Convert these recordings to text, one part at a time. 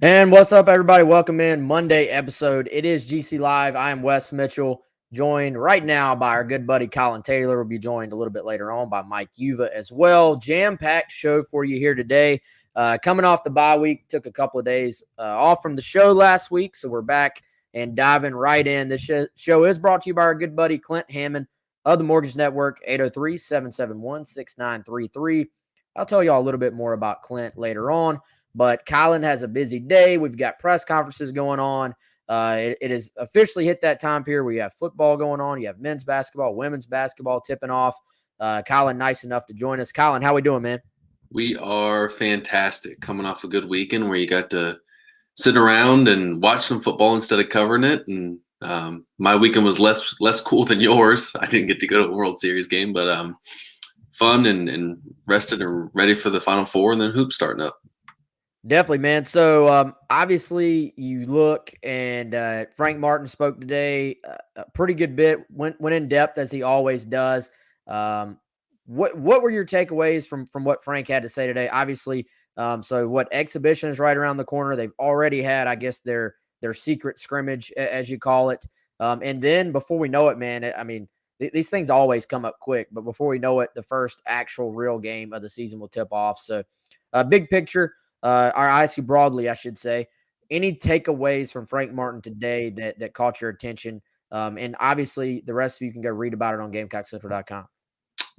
And what's up, everybody? Welcome in Monday episode. It is GC Live. I am Wes Mitchell, joined right now by our good buddy Collyn Taylor. We'll be joined a little bit later on by Mike Uva as well. Jam-packed show for you here today. Coming off the bye week, took a couple of days off from the show last week, so we're back and diving right in. This show is brought to you by our good buddy Clint Hammond of the Mortgage Network, 803-771-6933. I'll tell you all a little bit more about Clint later on. But Collyn has a busy day. We've got press conferences going on. It has officially hit that time period where you have football going on. You have men's basketball, women's basketball tipping off. Collyn, nice enough to join us. Collyn, how we doing, man? We are fantastic. Coming off a good weekend where you got to sit around and watch some football instead of covering it. And my weekend was less cool than yours. I didn't get to go to a World Series game, but fun and rested and ready for the Final Four and then hoops starting up. Definitely, man. So obviously you look and Frank Martin spoke today a pretty good bit, went in depth as he always does. What were your takeaways from what Frank had to say today? Obviously, so what exhibition is right around the corner. They've already had, I guess, their secret scrimmage, as you call it. And then before we know it, man, I mean, these things always come up quick, but before we know it, the first actual real game of the season will tip off. So big picture. Or I see broadly, I should say. Any takeaways from Frank Martin today that caught your attention? And obviously, the rest of you can go read about it on GamecockCentral.com.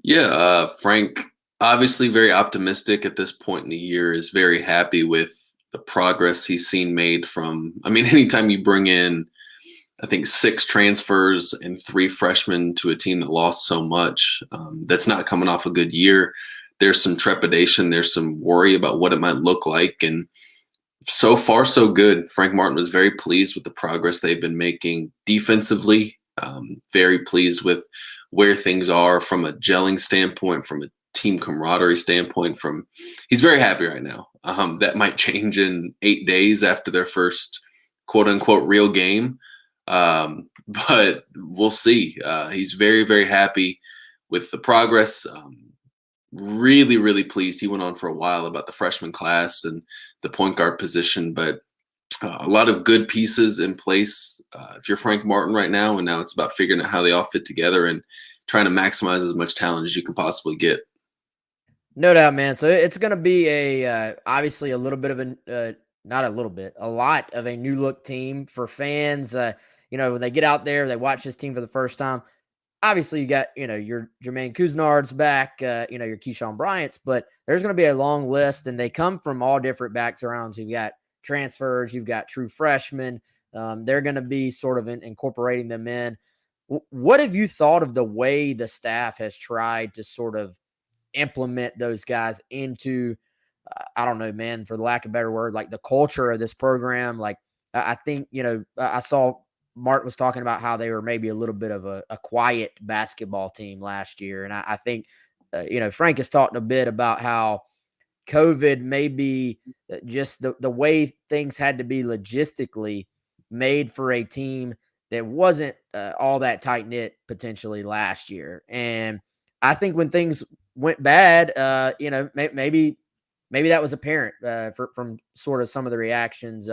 Yeah, Frank, obviously very optimistic at this point in the year, is very happy with the progress he's seen made from, anytime you bring in, I think 6 transfers and 3 freshmen to a team that lost so much, that's not coming off a good year. There's some trepidation. There's some worry about what it might look like. And so far, so good. Frank Martin was very pleased with the progress they've been making defensively, very pleased with where things are from a gelling standpoint, from a team camaraderie standpoint. He's very happy right now. That might change in 8 days after their first quote unquote real game. But we'll see. He's very, very happy with the progress. Really, really pleased. He went on for a while about the freshman class and the point guard position, but a lot of good pieces in place. If you're Frank Martin right now, and now it's about figuring out how they all fit together and trying to maximize as much talent as you can possibly get. No doubt, man. So it's going to be obviously a little bit of a lot of a new look team for fans. When they get out there, they watch this team for the first time. Obviously, you got, your Jermaine Couisnard's back, your Keyshawn Bryant's, but there's going to be a long list, and they come from all different backgrounds. You've got transfers, you've got true freshmen. They're going to be sort of incorporating them in. What have you thought of the way the staff has tried to sort of implement those guys into, I don't know, man, for the lack of a better word, like the culture of this program? Like, I think, I saw Mart was talking about how they were maybe a little bit of a quiet basketball team last year. And I think, Frank has talked a bit about how COVID may be just the way things had to be logistically made for a team that wasn't all that tight knit potentially last year. And I think when things went bad, maybe that was apparent from sort of some of the reactions.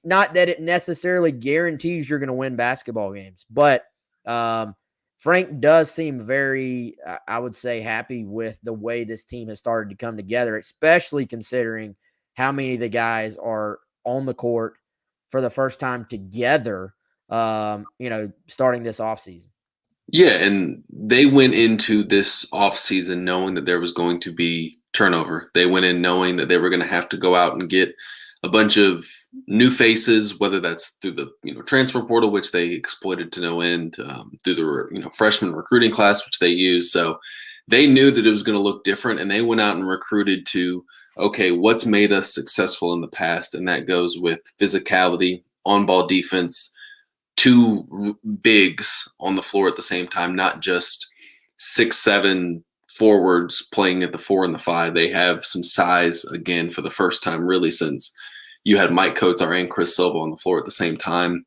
Not that it necessarily guarantees you're going to win basketball games, but Frank does seem very, I would say, happy with the way this team has started to come together, especially considering how many of the guys are on the court for the first time together, starting this offseason. Yeah, and they went into this offseason knowing that there was going to be turnover. They went in knowing that they were going to have to go out and get a bunch of new faces, whether that's through the transfer portal, which they exploited to no end, through the freshman recruiting class, which they used. So they knew that it was going to look different, and they went out and recruited to, okay, what's made us successful in the past, and that goes with physicality, on-ball defense, 2 bigs on the floor at the same time, not just 6'7" forwards playing at the 4 and the 5. They have some size again for the first time really since you had Mike Kotsar and Chris Silva on the floor at the same time.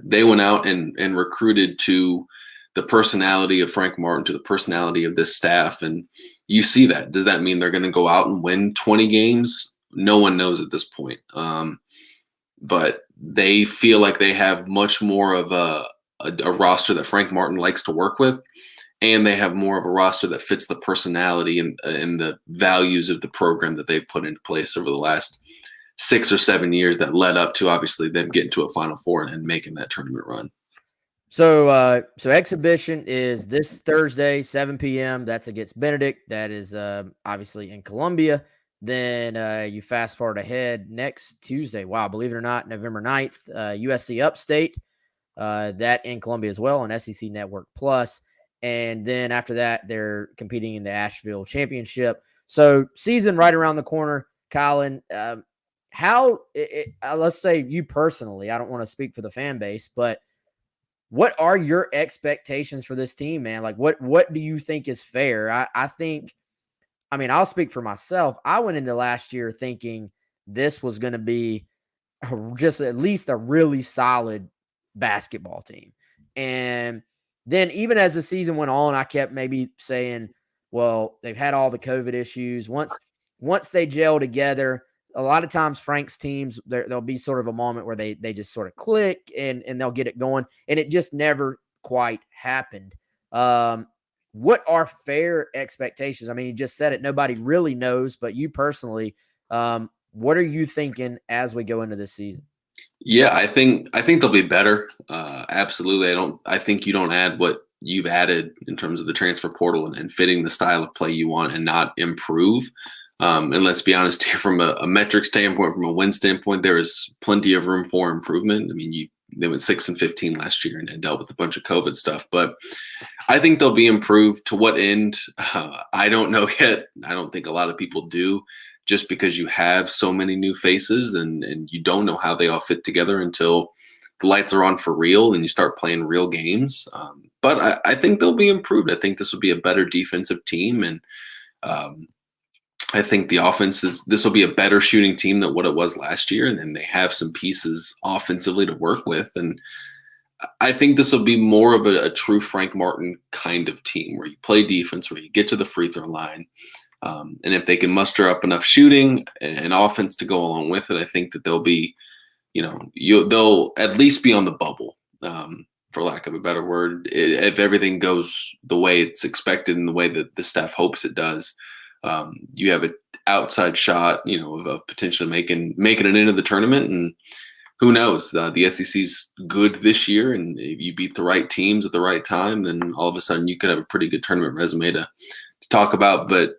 They went out and recruited to the personality of Frank Martin, to the personality of this staff. And you see that. Does that mean they're going to go out and win 20 games? no one knows at this point. But they feel like they have much more of a roster that Frank Martin likes to work with, and they have more of a roster that fits the personality and the values of the program that they've put into place over the last 6 or 7 years that led up to obviously them getting to a Final Four and making that tournament run. So exhibition is this Thursday, 7 p.m. That's against Benedict. That is obviously in Columbia. Then you fast forward ahead next Tuesday. Wow, believe it or not, November 9th, USC Upstate. That in Columbia as well on SEC Network Plus. And then after that, they're competing in the Asheville Championship. So season right around the corner. Collyn, let's say you personally, I don't want to speak for the fan base, but what are your expectations for this team, man? Like what do you think is fair? I think, I mean, I'll speak for myself. I went into last year thinking this was going to be just at least a really solid basketball team. And then even as the season went on, I kept maybe saying, well, they've had all the COVID issues. Once they gel together, a lot of times Frank's teams, there'll be sort of a moment where they just sort of click and they'll get it going. And it just never quite happened. What are fair expectations? I mean, you just said it. Nobody really knows, but you personally, what are you thinking as we go into this season? Yeah, I think they'll be better. Absolutely. I think you don't add what you've added in terms of the transfer portal and fitting the style of play you want and not improve. And let's be honest here, from a metric standpoint, from a win standpoint, there is plenty of room for improvement. I mean, they went 6-15 last year and dealt with a bunch of COVID stuff, but I think they'll be improved. To what end? I don't know yet. I don't think a lot of people do, just because you have so many new faces and you don't know how they all fit together until the lights are on for real and you start playing real games. But I think they'll be improved. I think this will be a better defensive team, and I think this will be a better shooting team than what it was last year. And then they have some pieces offensively to work with. And I think this will be more of a true Frank Martin kind of team where you play defense, where you get to the free throw line. And if they can muster up enough shooting and offense to go along with it, I think that they'll be, they'll at least be on the bubble, for lack of a better word. If everything goes the way it's expected and the way that the staff hopes it does, you have an outside shot, of potentially making it into the tournament. And who knows? The SEC's good this year, and if you beat the right teams at the right time, then all of a sudden you could have a pretty good tournament resume to talk about. But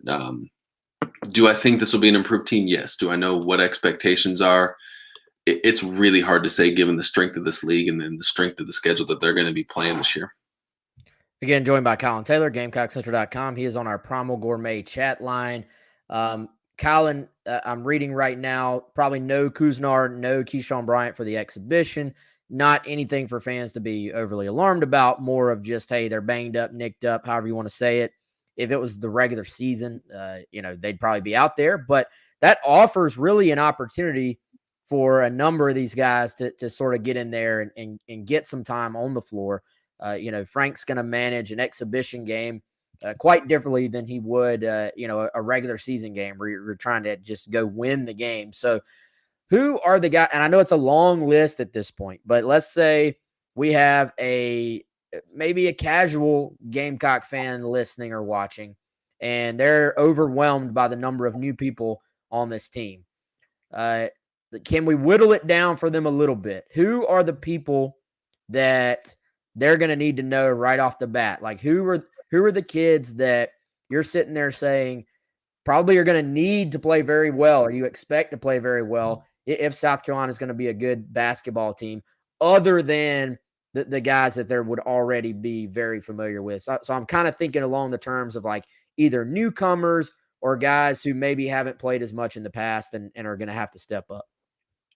do I think this will be an improved team? Yes. Do I know what expectations are? It's really hard to say given the strength of this league and then the strength of the schedule that they're going to be playing this year. Again, joined by Collyn Taylor, GamecockCentral.com. He is on our Primal Gourmet chat line. Collyn, I'm reading right now, probably no Kuznar, no Keyshawn Bryant for the exhibition. Not anything for fans to be overly alarmed about, more of just, hey, they're banged up, nicked up, however you want to say it. If it was the regular season, they'd probably be out there. But that offers really an opportunity for a number of these guys to sort of get in there and get some time on the floor. Frank's going to manage an exhibition game quite differently than he would, a regular season game where you're trying to just go win the game. So who are the guys? And I know it's a long list at this point, but let's say we have maybe a casual Gamecock fan listening or watching, and they're overwhelmed by the number of new people on this team. Can we whittle it down for them a little bit? Who are the people that they're going to need to know right off the bat? Like who are the kids that you're sitting there saying probably are going to need to play very well, or you expect to play very well if South Carolina is going to be a good basketball team, other than the guys that there would already be very familiar with? So I'm kind of thinking along the terms of like either newcomers or guys who maybe haven't played as much in the past and are going to have to step up.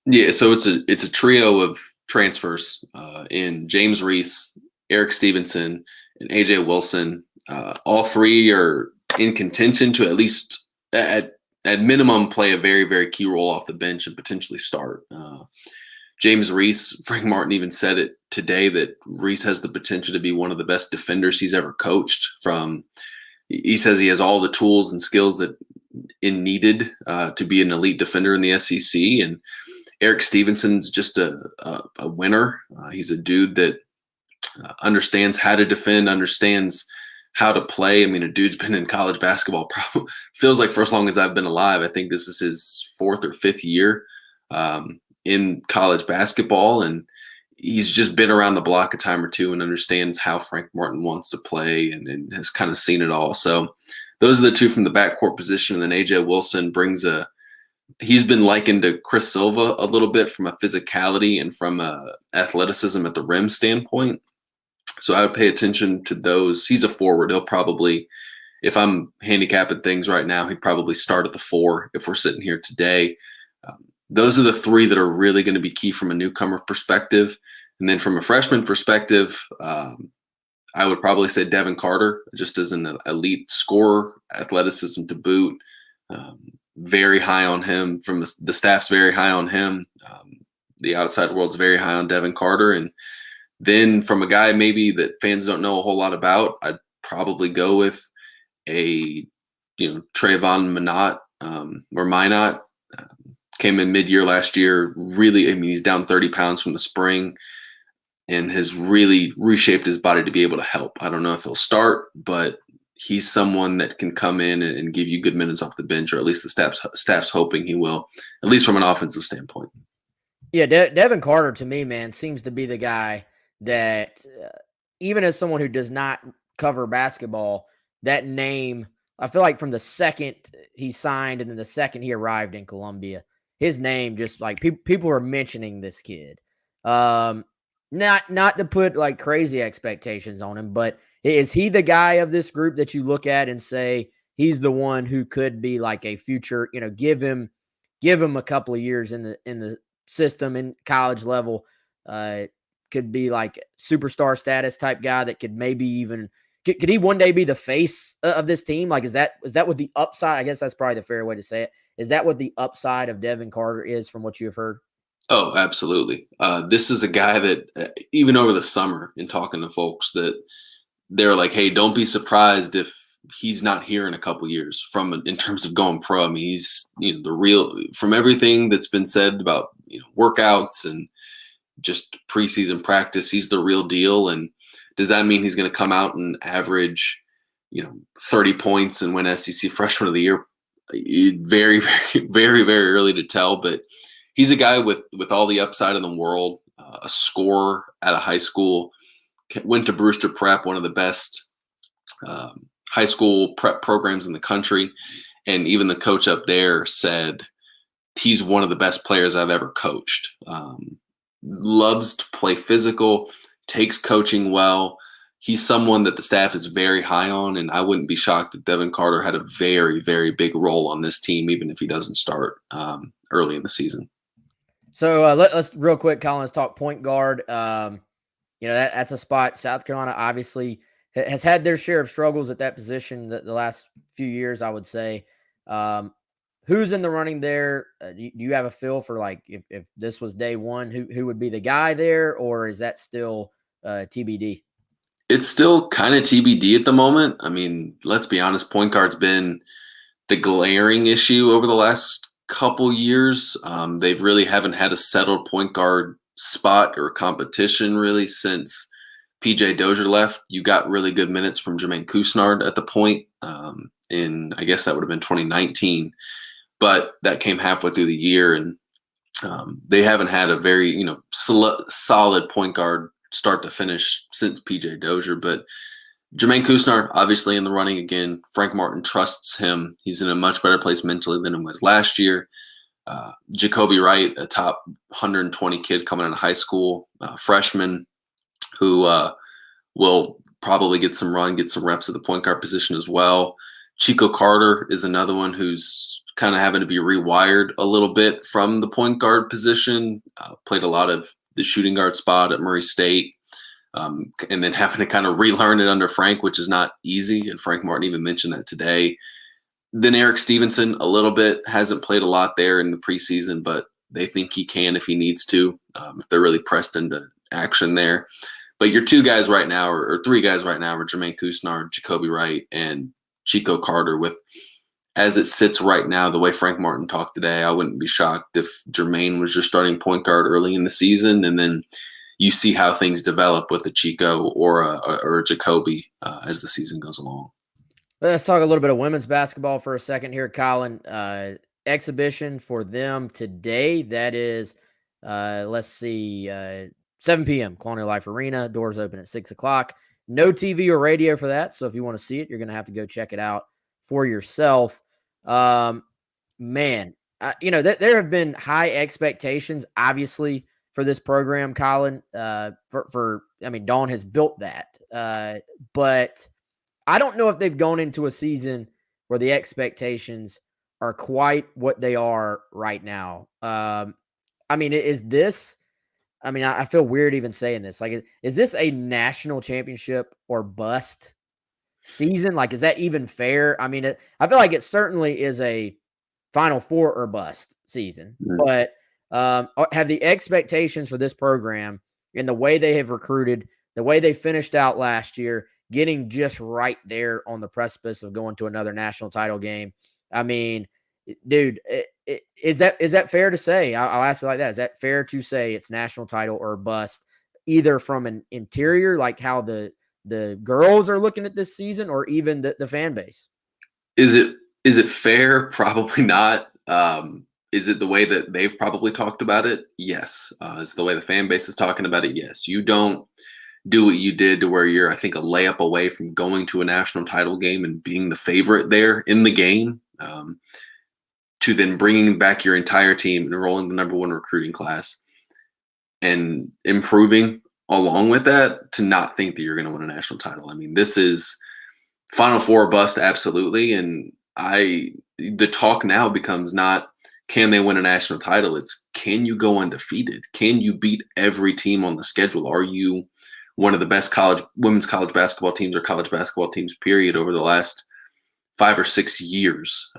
Yeah, so it's a trio of transfers in James Reese, Eric Stevenson, and AJ Wilson. All three are in contention to at least at minimum play a very, very key role off the bench and potentially start. James Reese, Frank Martin even said it today that Reese has the potential to be one of the best defenders he's ever coached. He says he has all the tools and skills that in needed to be an elite defender in the SEC. And Eric Stevenson's just a winner. He's a dude that understands how to defend, understands how to play. I mean, a dude's been in college basketball probably feels like for as long as I've been alive. I think this is his 4th or 5th year in college basketball, and he's just been around the block a time or two and understands how Frank Martin wants to play and has kind of seen it all. So those are the two from the backcourt position. And then AJ Wilson he's been likened to Chris Silva a little bit from a physicality and from a athleticism at the rim standpoint. So I would pay attention to those. He's a forward. He'll probably, if I'm handicapping things right now, he'd probably start at the 4 if we're sitting here today. Those are the 3 that are really going to be key from a newcomer perspective. And then from a freshman perspective, I would probably say Devin Carter, just as an elite scorer, athleticism to boot. Very high on him. From the staff's very high on him. The outside world's very high on Devin Carter. And then from a guy maybe that fans don't know a whole lot about, I'd probably go with Trayvon Minot. Came in mid-year last year. Really, I mean, he's down 30 pounds from the spring and has really reshaped his body to be able to help. I don't know if he'll start, but he's someone that can come in and give you good minutes off the bench, or at least the staff's hoping he will, at least from an offensive standpoint. Yeah, Devin Carter, to me, man, seems to be the guy that even as someone who does not cover basketball, that name, I feel like from the second he signed and then the second he arrived in Columbia, his name just like people are mentioning this kid. Not to put like crazy expectations on him, but is he the guy of this group that you look at and say he's the one who could be like a future, give him a couple of years in the system in college level, could be like superstar status type guy that could maybe even could he one day be the face of this team? Like, is that what the upside? I guess that's probably the fair way to say it. Is that what the upside of Devin Carter is from what you have heard? Oh, absolutely. This is a guy that even over the summer in talking to folks that they're like, hey, don't be surprised if he's not here in a couple years in terms of going pro. I mean, he's, the real, from everything that's been said about, workouts and just preseason practice, he's the real deal. And does that mean he's going to come out and average, 30 points and win SEC Freshman of the Year? Very, very, very, very early to tell, but he's a guy with all the upside in the world, a scorer at a high school, went to Brewster Prep, one of the best high school prep programs in the country. And even the coach up there said he's one of the best players I've ever coached. Loves to play physical, takes coaching well. He's someone that the staff is very high on, and I wouldn't be shocked if Devin Carter had a very, very big role on this team, even if he doesn't start early in the season. So let's real quick, Collyn, let's talk point guard. That's a spot South Carolina obviously has had their share of struggles at that position the last few years, I would say. Who's in the running there? Do you have a feel for like if this was day one, who would be the guy there, or is that still TBD? It's still kind of TBD at the moment. I mean, let's be honest, point guard's been the glaring issue over the last couple years. They really haven't had a settled point guard spot or competition really since PJ Dozier left. You got really good minutes from Jermaine Couisnard at the point in, I guess that would have been 2019, but that came halfway through the year, and they haven't had a very, solid point guard start to finish since PJ Dozier. But Jermaine Couisnard obviously in the running again. Frank Martin trusts him. He's in a much better place mentally than he was last year. Jacoby Wright, a top 120 kid coming out of high school, freshman, who will probably get some reps at the point guard position as well. Chico Carter is another one who's kind of having to be rewired a little bit from the point guard position. Played a lot of the shooting guard spot at Murray State, and then having to kind of relearn it under Frank, which is not easy. And Frank Martin even mentioned that today. Then Eric Stevenson, a little bit, hasn't played a lot there in the preseason, but they think he can if he needs to, if they're really pressed into action there. But your two guys right now, or three guys right now, are Jermaine Couisnard, Jacoby Wright, and Chico Carter, with as it sits right now, the way Frank Martin talked today, I wouldn't be shocked if Jermaine was your starting point guard early in the season, and then you see how things develop with a Chico or a Jacoby as the season goes along. Let's talk a little bit of women's basketball for a second here, Collyn. Exhibition for them today. That is, let's see, 7 p.m. Colonial Life Arena. Doors open at 6 o'clock. No TV or radio for that. So if you want to see it, you're going to have to go check it out for yourself. Man, there have been high expectations, obviously, for this program, Collyn. Dawn has built that. But I don't know if they've gone into a season where the expectations are quite what they are right now. Is this, I feel weird even saying this. Like, is this a national championship or bust season? Like, is that even fair? I feel like it certainly is a Final Four or bust season. Mm-hmm. But have the expectations for this program and the way they have recruited, the way they finished out last year, getting just right there on the precipice of going to another national title game. Dude, is that fair to say? I'll ask it like that. Is that fair to say it's national title or bust, either from an interior, like how the girls are looking at this season, or even the fan base? Is it fair? Probably not. Is it the way that they've probably talked about it? Yes. Is the way the fan base is talking about it? Yes. You don't do what you did to where you're, I think, a layup away from going to a national title game and being the favorite there in the game, to then bringing back your entire team, enrolling the number one recruiting class, and improving along with that, to not think that you're going to win a national title. This is Final Four bust, absolutely. And the talk now becomes not, can they win a national title? It's, can you go undefeated? Can you beat every team on the schedule? Are you one of the best women's college basketball teams or college basketball teams, period, over the last 5 or 6 years?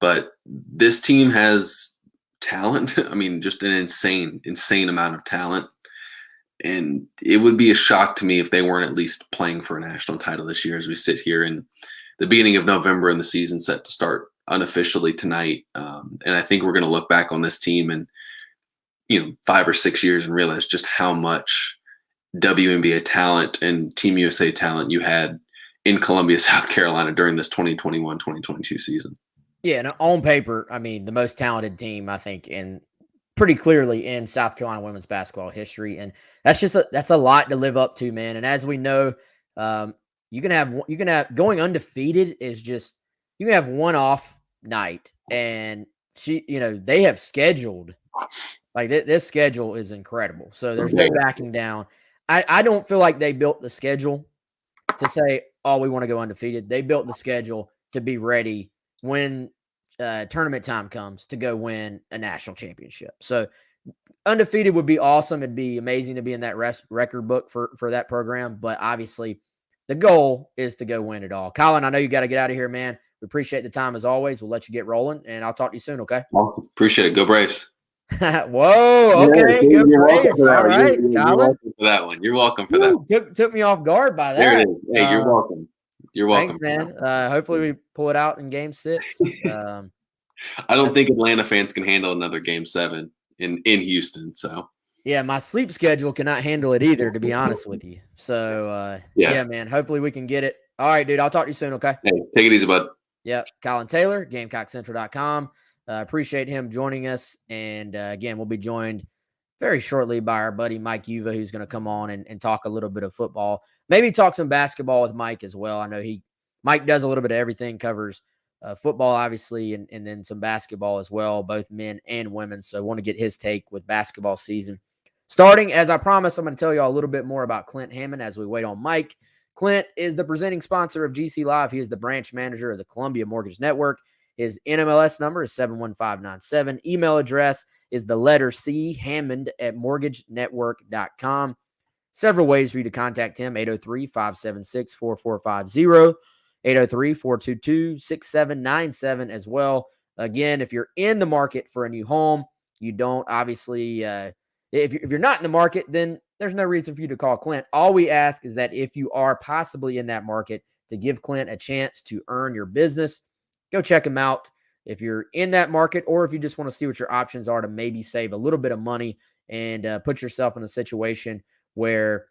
But this team has talent. Just an insane amount of talent. And it would be a shock to me if they weren't at least playing for a national title this year as we sit here in the beginning of November and the season set to start unofficially tonight. And I think we're going to look back on this team in 5 or 6 years and realize just how much WNBA talent and Team USA talent you had in Columbia, South Carolina during this 2021-2022 season. Yeah, and on paper, the most talented team, I think, pretty clearly in South Carolina women's basketball history. And that's a lot to live up to, man. And as we know, you can have going undefeated is just, you can have one off night, and they have scheduled, like this schedule is incredible. So there's no backing down. I don't feel like they built the schedule to say, oh, we want to go undefeated. They built the schedule to be ready when tournament time comes to go win a national championship. So undefeated would be awesome. It'd be amazing to be in that record book for that program. But obviously the goal is to go win it all. Collyn, I know you got to get out of here, man. We appreciate the time as always. We'll let you get rolling, and I'll talk to you soon, okay? Awesome. Appreciate it. Go Braves. Whoa, okay. Yeah, go Braves. All right, Collyn. You're welcome for that one. You're welcome for that. Took me off guard by that. There it is. Hey, you're welcome. You're welcome. Thanks, man. Hopefully we pull it out in Game 6. I don't think Atlanta fans can handle another Game 7 in Houston. So yeah, my sleep schedule cannot handle it either, to be honest with you. So yeah, man. Hopefully we can get it. All right, dude. I'll talk to you soon. Okay. Hey, take it easy, bud. Yep. Collyn Taylor, GamecockCentral.com. Appreciate him joining us. And again, we'll be joined very shortly by our buddy Mike Uva, who's going to come on and talk a little bit of football. Maybe talk some basketball with Mike as well. I know Mike does a little bit of everything, covers football, obviously, and then some basketball as well, both men and women. So I want to get his take with basketball season starting. As I promised, I'm going to tell you all a little bit more about Clint Hammond as we wait on Mike. Clint is the presenting sponsor of GC Live. He is the branch manager of the Columbia Mortgage Network. His NMLS number is 71597. Email address is the letter C, Hammond@mortgagenetwork.com. Several ways for you to contact him: 803-576-4450, 803-422-6797 as well. Again, if you're in the market for a new home, you don't obviously, if you're not in the market, then there's no reason for you to call Clint. All we ask is that if you are possibly in that market, to give Clint a chance to earn your business. go check him out if you're in that market, or if you just want to see what your options are to maybe save a little bit of money and put yourself in a situation where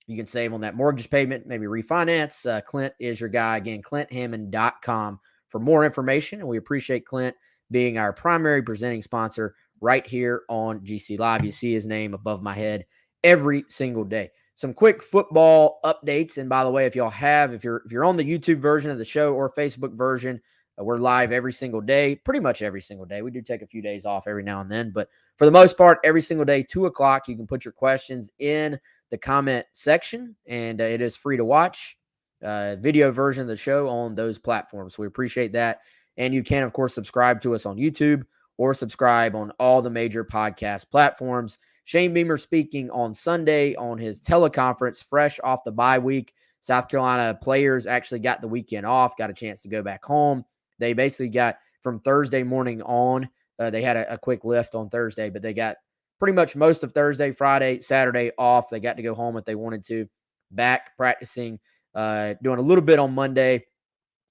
you can save on that mortgage payment, maybe refinance. Clint is your guy. Again, ClintHammond.com for more information. And we appreciate Clint being our primary presenting sponsor right here on GC Live. You see his name above my head every single day. Some quick football updates. And by the way, if you're on the YouTube version of the show or Facebook version, we're live every single day, pretty much every single day. We do take a few days off every now and then, but for the most part, every single day, 2:00, you can put your questions in the comment section, and it is free to watch. Video version of the show on those platforms. We appreciate that. And you can, of course, subscribe to us on YouTube or subscribe on all the major podcast platforms. Shane Beamer speaking on Sunday on his teleconference, fresh off the bye week. South Carolina players actually got the weekend off, got a chance to go back home. They basically got from Thursday morning on, they had a quick lift on Thursday, but they got pretty much most of Thursday, Friday, Saturday off. They got to go home if they wanted to. Back practicing, doing a little bit on Monday,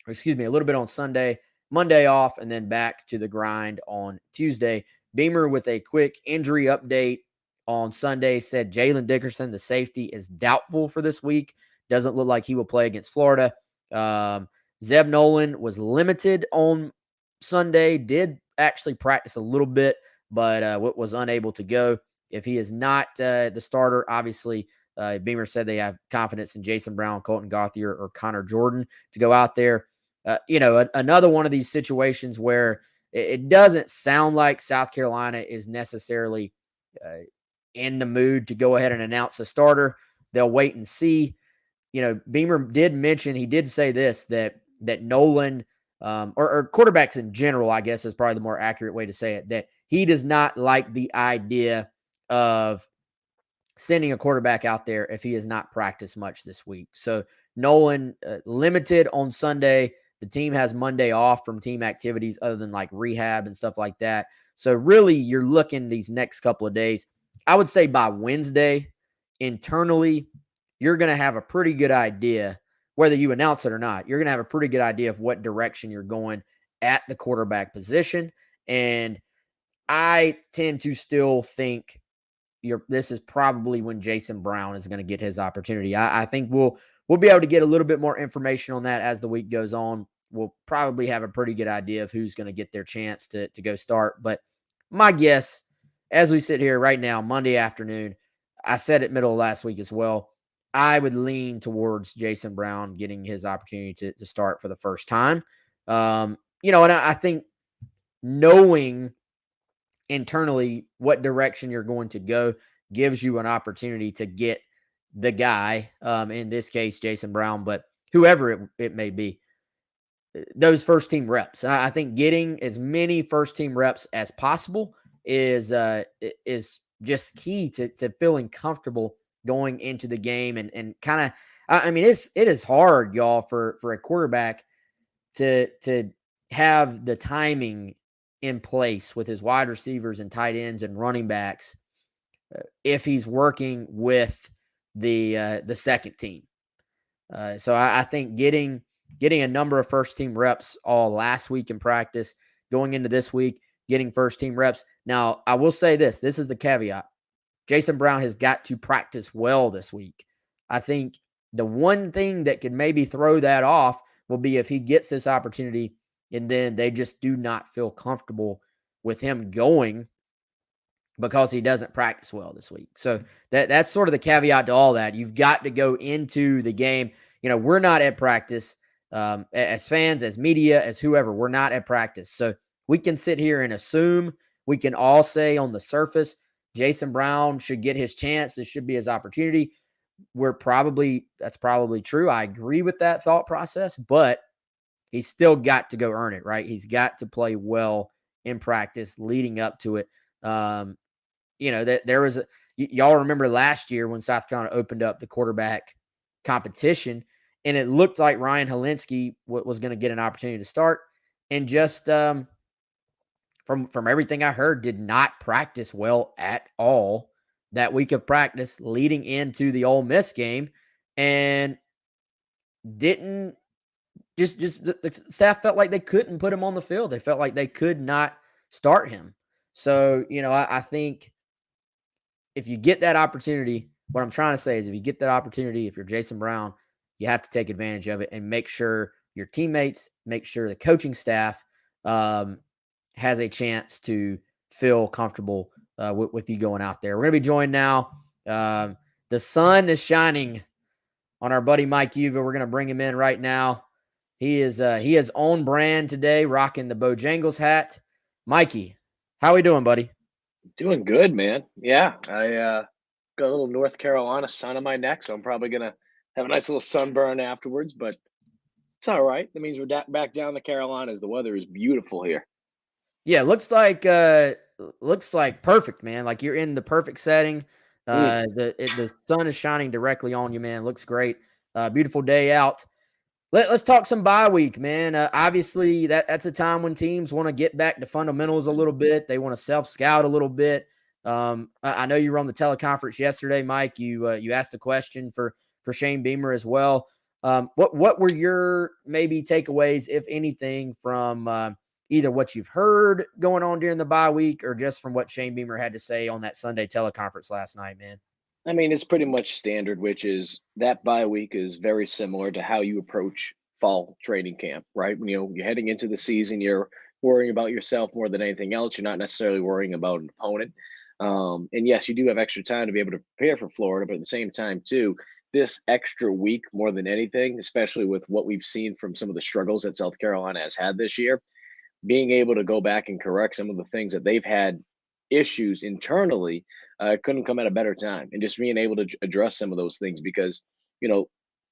a little bit on Sunday, Monday off, and then back to the grind on Tuesday. Beamer with a quick injury update on Sunday said Jalen Dickerson, the safety, is doubtful for this week. Doesn't look like he will play against Florida. Zeb Nolan was limited on Sunday, did actually practice a little bit, but was unable to go. If he is not the starter, obviously, Beamer said they have confidence in Jason Brown, Colton Gauthier, or Connor Jordan to go out there. Another one of these situations where it doesn't sound like South Carolina is necessarily in the mood to go ahead and announce a starter. They'll wait and see. Beamer did mention, he did say this, that Nolan, or quarterbacks in general, I guess is probably the more accurate way to say it, that he does not like the idea of sending a quarterback out there if he has not practiced much this week. So Nolan limited on Sunday. The team has Monday off from team activities other than like rehab and stuff like that. So really you're looking these next couple of days. I would say by Wednesday, internally, you're going to have a pretty good idea, whether you announce it or not, you're going to have a pretty good idea of what direction you're going at the quarterback position. And I tend to still think this is probably when Jason Brown is going to get his opportunity. I think we'll be able to get a little bit more information on that as the week goes on. We'll probably have a pretty good idea of who's going to get their chance to go start. But my guess, as we sit here right now, Monday afternoon, I said it middle of last week as well, I would lean towards Jason Brown getting his opportunity to start for the first time. And I think knowing internally what direction you're going to go gives you an opportunity to get the guy, in this case, Jason Brown, but whoever it may be, those first team reps. And I think getting as many first team reps as possible is just key to feeling comfortable going into the game and kind of, it is hard, y'all, for a quarterback to have the timing in place with his wide receivers and tight ends and running backs if he's working with the second team. So I think getting a number of first team reps all last week in practice, going into this week, getting first team reps. Now, I will say this is the caveat. Jason Brown has got to practice well this week. I think the one thing that could maybe throw that off will be if he gets this opportunity and then they just do not feel comfortable with him going because he doesn't practice well this week. So that's sort of the caveat to all that. You've got to go into the game. We're not at practice as fans, as media, as whoever. We're not at practice. So we can sit here and assume, we can all say on the surface, Jason Brown should get his chance. This should be his opportunity. That's probably true. I agree with that thought process, but he's still got to go earn it, right? He's got to play well in practice leading up to it. That there was y'all remember last year when South Carolina opened up the quarterback competition, and it looked like Ryan Helinski was going to get an opportunity to start, and just from everything I heard, did not practice well at all that week of practice leading into the Ole Miss game, and just the staff felt like they couldn't put him on the field. They felt like they could not start him. So, I think if you get that opportunity, what I'm trying to say is if you get that opportunity, if you're Jason Brown, you have to take advantage of it and make sure your teammates, make sure the coaching staff has a chance to feel comfortable with you going out there. We're going to be joined now. The sun is shining on our buddy Mike Uva. We're going to bring him in right now. He is on brand today, rocking the Bojangles hat. Mikey, how we doing, buddy? Doing good, man. Yeah, I got a little North Carolina sun on my neck, so I'm probably gonna have a nice little sunburn afterwards. But it's all right. That means we're back down the Carolinas. The weather is beautiful here. Yeah, looks like perfect, man. Like you're in the perfect setting. The sun is shining directly on you, man. Looks great. Beautiful day out. Let's talk some bye week, man. Obviously, that's a time when teams want to get back to fundamentals a little bit. They want to self-scout a little bit. I know you were on the teleconference yesterday, Mike. You asked a question for Shane Beamer as well. What were your maybe takeaways, if anything, from either what you've heard going on during the bye week or just from what Shane Beamer had to say on that Sunday teleconference last night, man? I mean, it's pretty much standard, which is that bye week is very similar to how you approach fall training camp, right? When you're heading into the season, you're worrying about yourself more than anything else. You're not necessarily worrying about an opponent. And yes, you do have extra time to be able to prepare for Florida, but at the same time, too, this extra week more than anything, especially with what we've seen from some of the struggles that South Carolina has had this year, being able to go back and correct some of the things that they've had issues internally couldn't come at a better time, and just being able to address some of those things because you know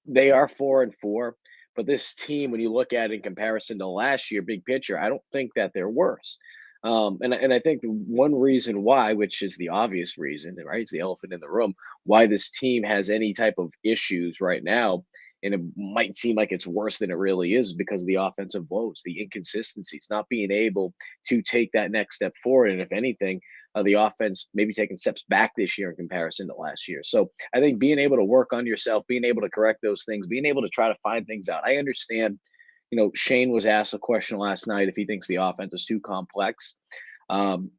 they are 4-4, but this team, when you look at it in comparison to last year, big picture, I don't think that they're worse. And I think the one reason why, which is the obvious reason, right, it's the elephant in the room, why this team has any type of issues right now, and it might seem like it's worse than it really is, because of the offensive woes, the inconsistencies, not being able to take that next step forward. And if anything, the offense maybe taking steps back this year in comparison to last year. So I think being able to work on yourself, being able to correct those things, being able to try to find things out. I understand, Shane was asked a question last night if he thinks the offense is too complex. Um,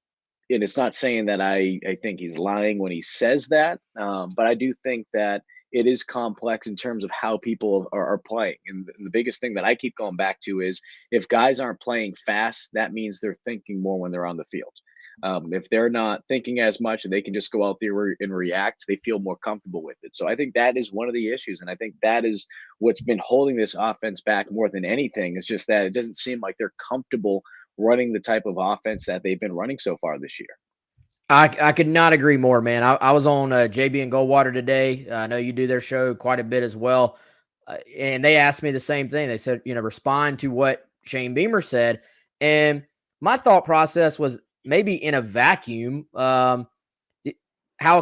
and it's not saying that I think he's lying when he says that, but I do think that it is complex in terms of how people are playing. And the biggest thing that I keep going back to is if guys aren't playing fast, that means they're thinking more when they're on the field. If they're not thinking as much and they can just go out there and react, they feel more comfortable with it. So I think that is one of the issues. And I think that is what's been holding this offense back more than anything. It's just that it doesn't seem like they're comfortable running the type of offense that they've been running so far this year. I could not agree more, man. I was on JB and Goldwater today. I know you do their show quite a bit as well. And they asked me the same thing. They said, respond to what Shane Beamer said. And my thought process was maybe in a vacuum, how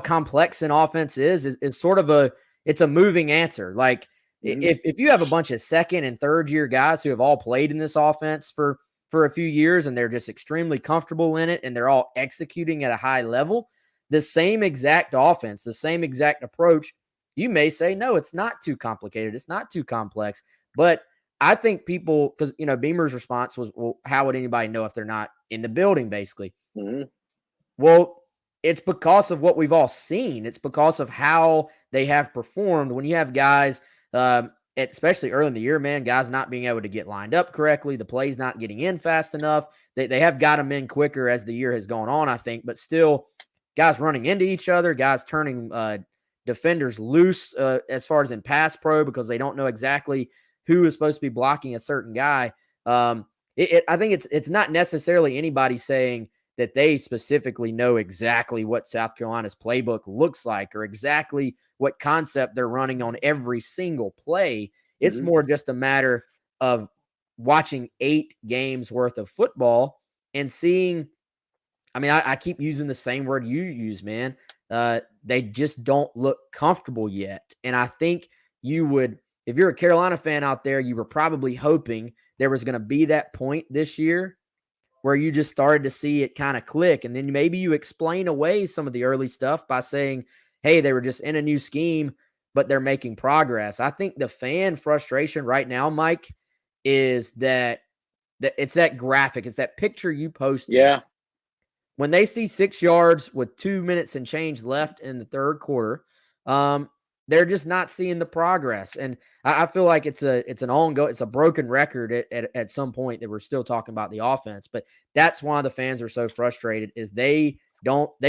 complex an offense is sort of it's a moving answer. Like if you have a bunch of second and third year guys who have all played in this offense for a few years and they're just extremely comfortable in it and they're all executing at a high level, the same exact offense, the same exact approach, you may say, no, it's not too complicated. It's not too complex. But I think people, because, Beamer's response was, well, how would anybody know if they're not in the building, basically? Mm-hmm. Well, it's because of what we've all seen. It's because of how they have performed. When you have guys, especially early in the year, man, guys not being able to get lined up correctly, the plays not getting in fast enough. They have got them in quicker as the year has gone on, I think. But still, guys running into each other, guys turning defenders loose as far as in pass pro because they don't know exactly who is supposed to be blocking a certain guy. I think it's not necessarily anybody saying that they specifically know exactly what South Carolina's playbook looks like or exactly what concept they're running on every single play. It's more just a matter of watching 8 games worth of football and seeing. I mean, I keep using the same word you use, man. They just don't look comfortable yet. And I think you would, if you're a Carolina fan out there, you were probably hoping there was going to be that point this year where you just started to see it kind of click. And then maybe you explain away some of the early stuff by saying, hey, they were just in a new scheme, but they're making progress. I think the fan frustration right now, Mike, is that it's that graphic, it's that picture you posted. Yeah. When they see 6 yards with 2 minutes and change left in the third quarter, they're just not seeing the progress. And I feel like it's an ongoing, it's a broken record at some point that we're still talking about the offense. But that's why the fans are so frustrated is they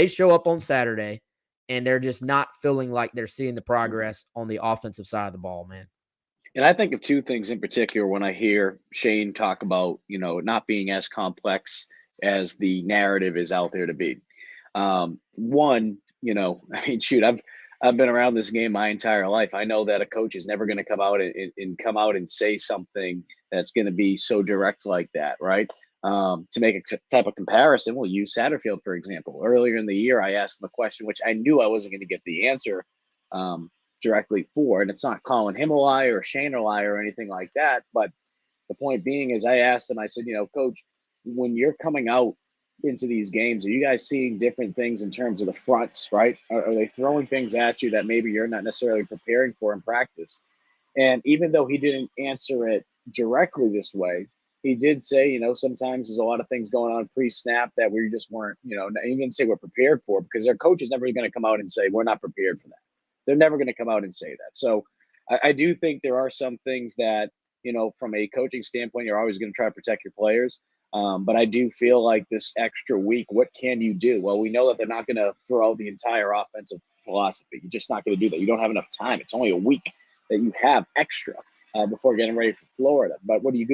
show up on Saturday and they're just not feeling like they're seeing the progress on the offensive side of the ball, man. And I think of two things in particular when I hear Shane talk about, not being as complex as the narrative is out there to be. One, I mean, shoot, I've been around this game my entire life. I know that a coach is never going to come out and come out and say something that's going to be so direct like that, right? To make a type of comparison, we'll use Satterfield, for example. Earlier in the year, I asked him a question, which I knew I wasn't going to get the answer directly for, and it's not calling him a liar or Shane a liar or anything like that. But the point being is I asked him, I said, Coach, when you're coming out into these games, are you guys seeing different things in terms of the fronts, right? Are they throwing things at you that maybe you're not necessarily preparing for in practice? And even though he didn't answer it directly this way, he did say, sometimes there's a lot of things going on pre-snap that we just weren't, he didn't say we're prepared for, because their coach is never going to come out and say we're not prepared for that. They're never going to come out and say that. So I do think there are some things that, from a coaching standpoint, you're always going to try to protect your players. But I do feel like this extra week, what can you do? Well, we know that they're not going to throw out the entire offensive philosophy. You're just not going to do that. You don't have enough time. It's only a week that you have extra before getting ready for Florida. But what you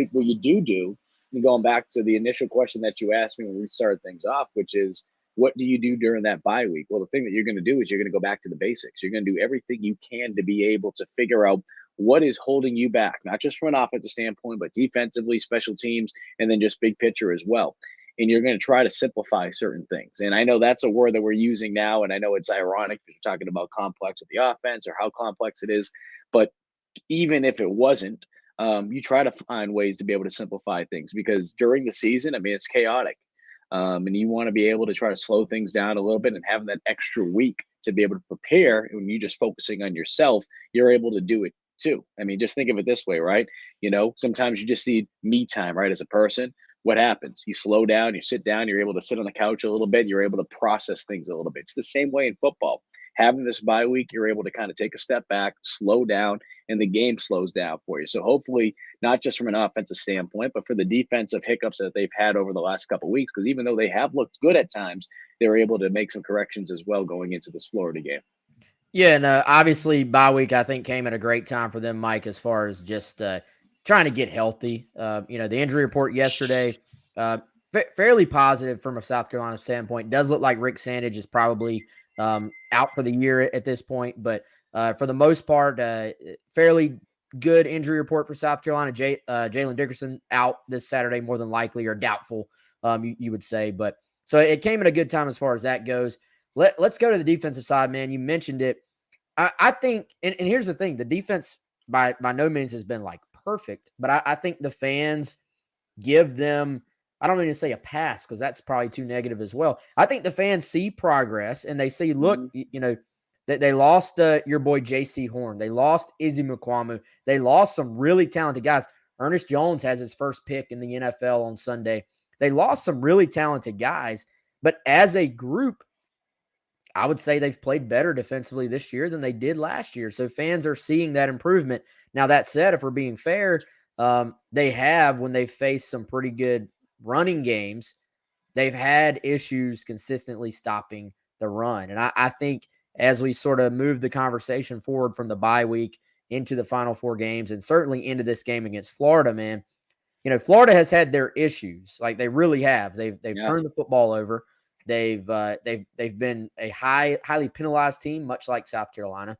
do, and going back to the initial question that you asked me when we started things off, which is, what do you do during that bye week? Well, the thing that you're going to do is you're going to go back to the basics. You're going to do everything you can to be able to figure out what is holding you back, not just from an offensive standpoint, but defensively, special teams, and then just big picture as well. And you're going to try to simplify certain things. And I know that's a word that we're using now, and I know it's ironic because you're talking about complex with the offense or how complex it is. But even if it wasn't, you try to find ways to be able to simplify things, because during the season, I mean, it's chaotic. And you want to be able to try to slow things down a little bit, and having that extra week to be able to prepare. And when you're just focusing on yourself, you're able to do it too. I mean, just think of it this way, right? Sometimes you just need me time, right? As a person, what happens? You slow down, you sit down, you're able to sit on the couch a little bit, you're able to process things a little bit. It's the same way in football. Having this bye week, you're able to kind of take a step back, slow down, and the game slows down for you. So hopefully, not just from an offensive standpoint, but for the defensive hiccups that they've had over the last couple of weeks, because even though they have looked good at times, they're able to make some corrections as well going into this Florida game. Yeah, and obviously bye week I think came at a great time for them, Mike, as far as just trying to get healthy. The injury report yesterday, fairly positive from a South Carolina standpoint. Does look like Rick Sandage is probably out for the year at this point, but for the most part, fairly good injury report for South Carolina. Jalen Dickerson out this Saturday, more than likely, or doubtful, you would say. But so it came at a good time as far as that goes. Let's go to the defensive side, man. You mentioned it. I think, and here's the thing: the defense by no means has been like perfect, but I think the fans give them, I don't even say a pass, because that's probably too negative as well. I think the fans see progress and they see, look, that they lost your boy J.C. Horn, they lost Izzy Mukwamu, they lost some really talented guys. Ernest Jones has his first pick in the NFL on Sunday. They lost some really talented guys, but as a group, I would say they've played better defensively this year than they did last year. So fans are seeing that improvement. Now, that said, if we're being fair, they have, when they faced some pretty good running games, they've had issues consistently stopping the run. And I think as we sort of move the conversation forward from the bye week into the final 4 games, and certainly into this game against Florida, man, Florida has had their issues. Like, they really have. They've turned the football over. They've been a highly penalized team, much like South Carolina,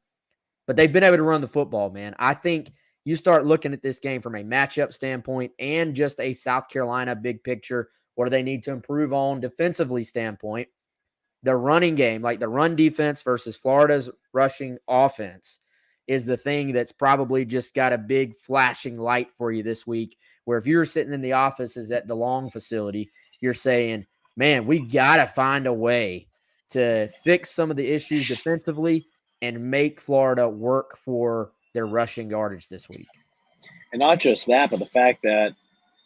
but they've been able to run the football, man. I think you start looking at this game from a matchup standpoint and just a South Carolina big picture. What do they need to improve on defensively standpoint? The running game, like the run defense versus Florida's rushing offense, is the thing that's probably just got a big flashing light for you this week, where if you're sitting in the offices at the Long facility, you're saying, man, we got to find a way to fix some of the issues defensively and make Florida work for their rushing yardage this week. And not just that, but the fact that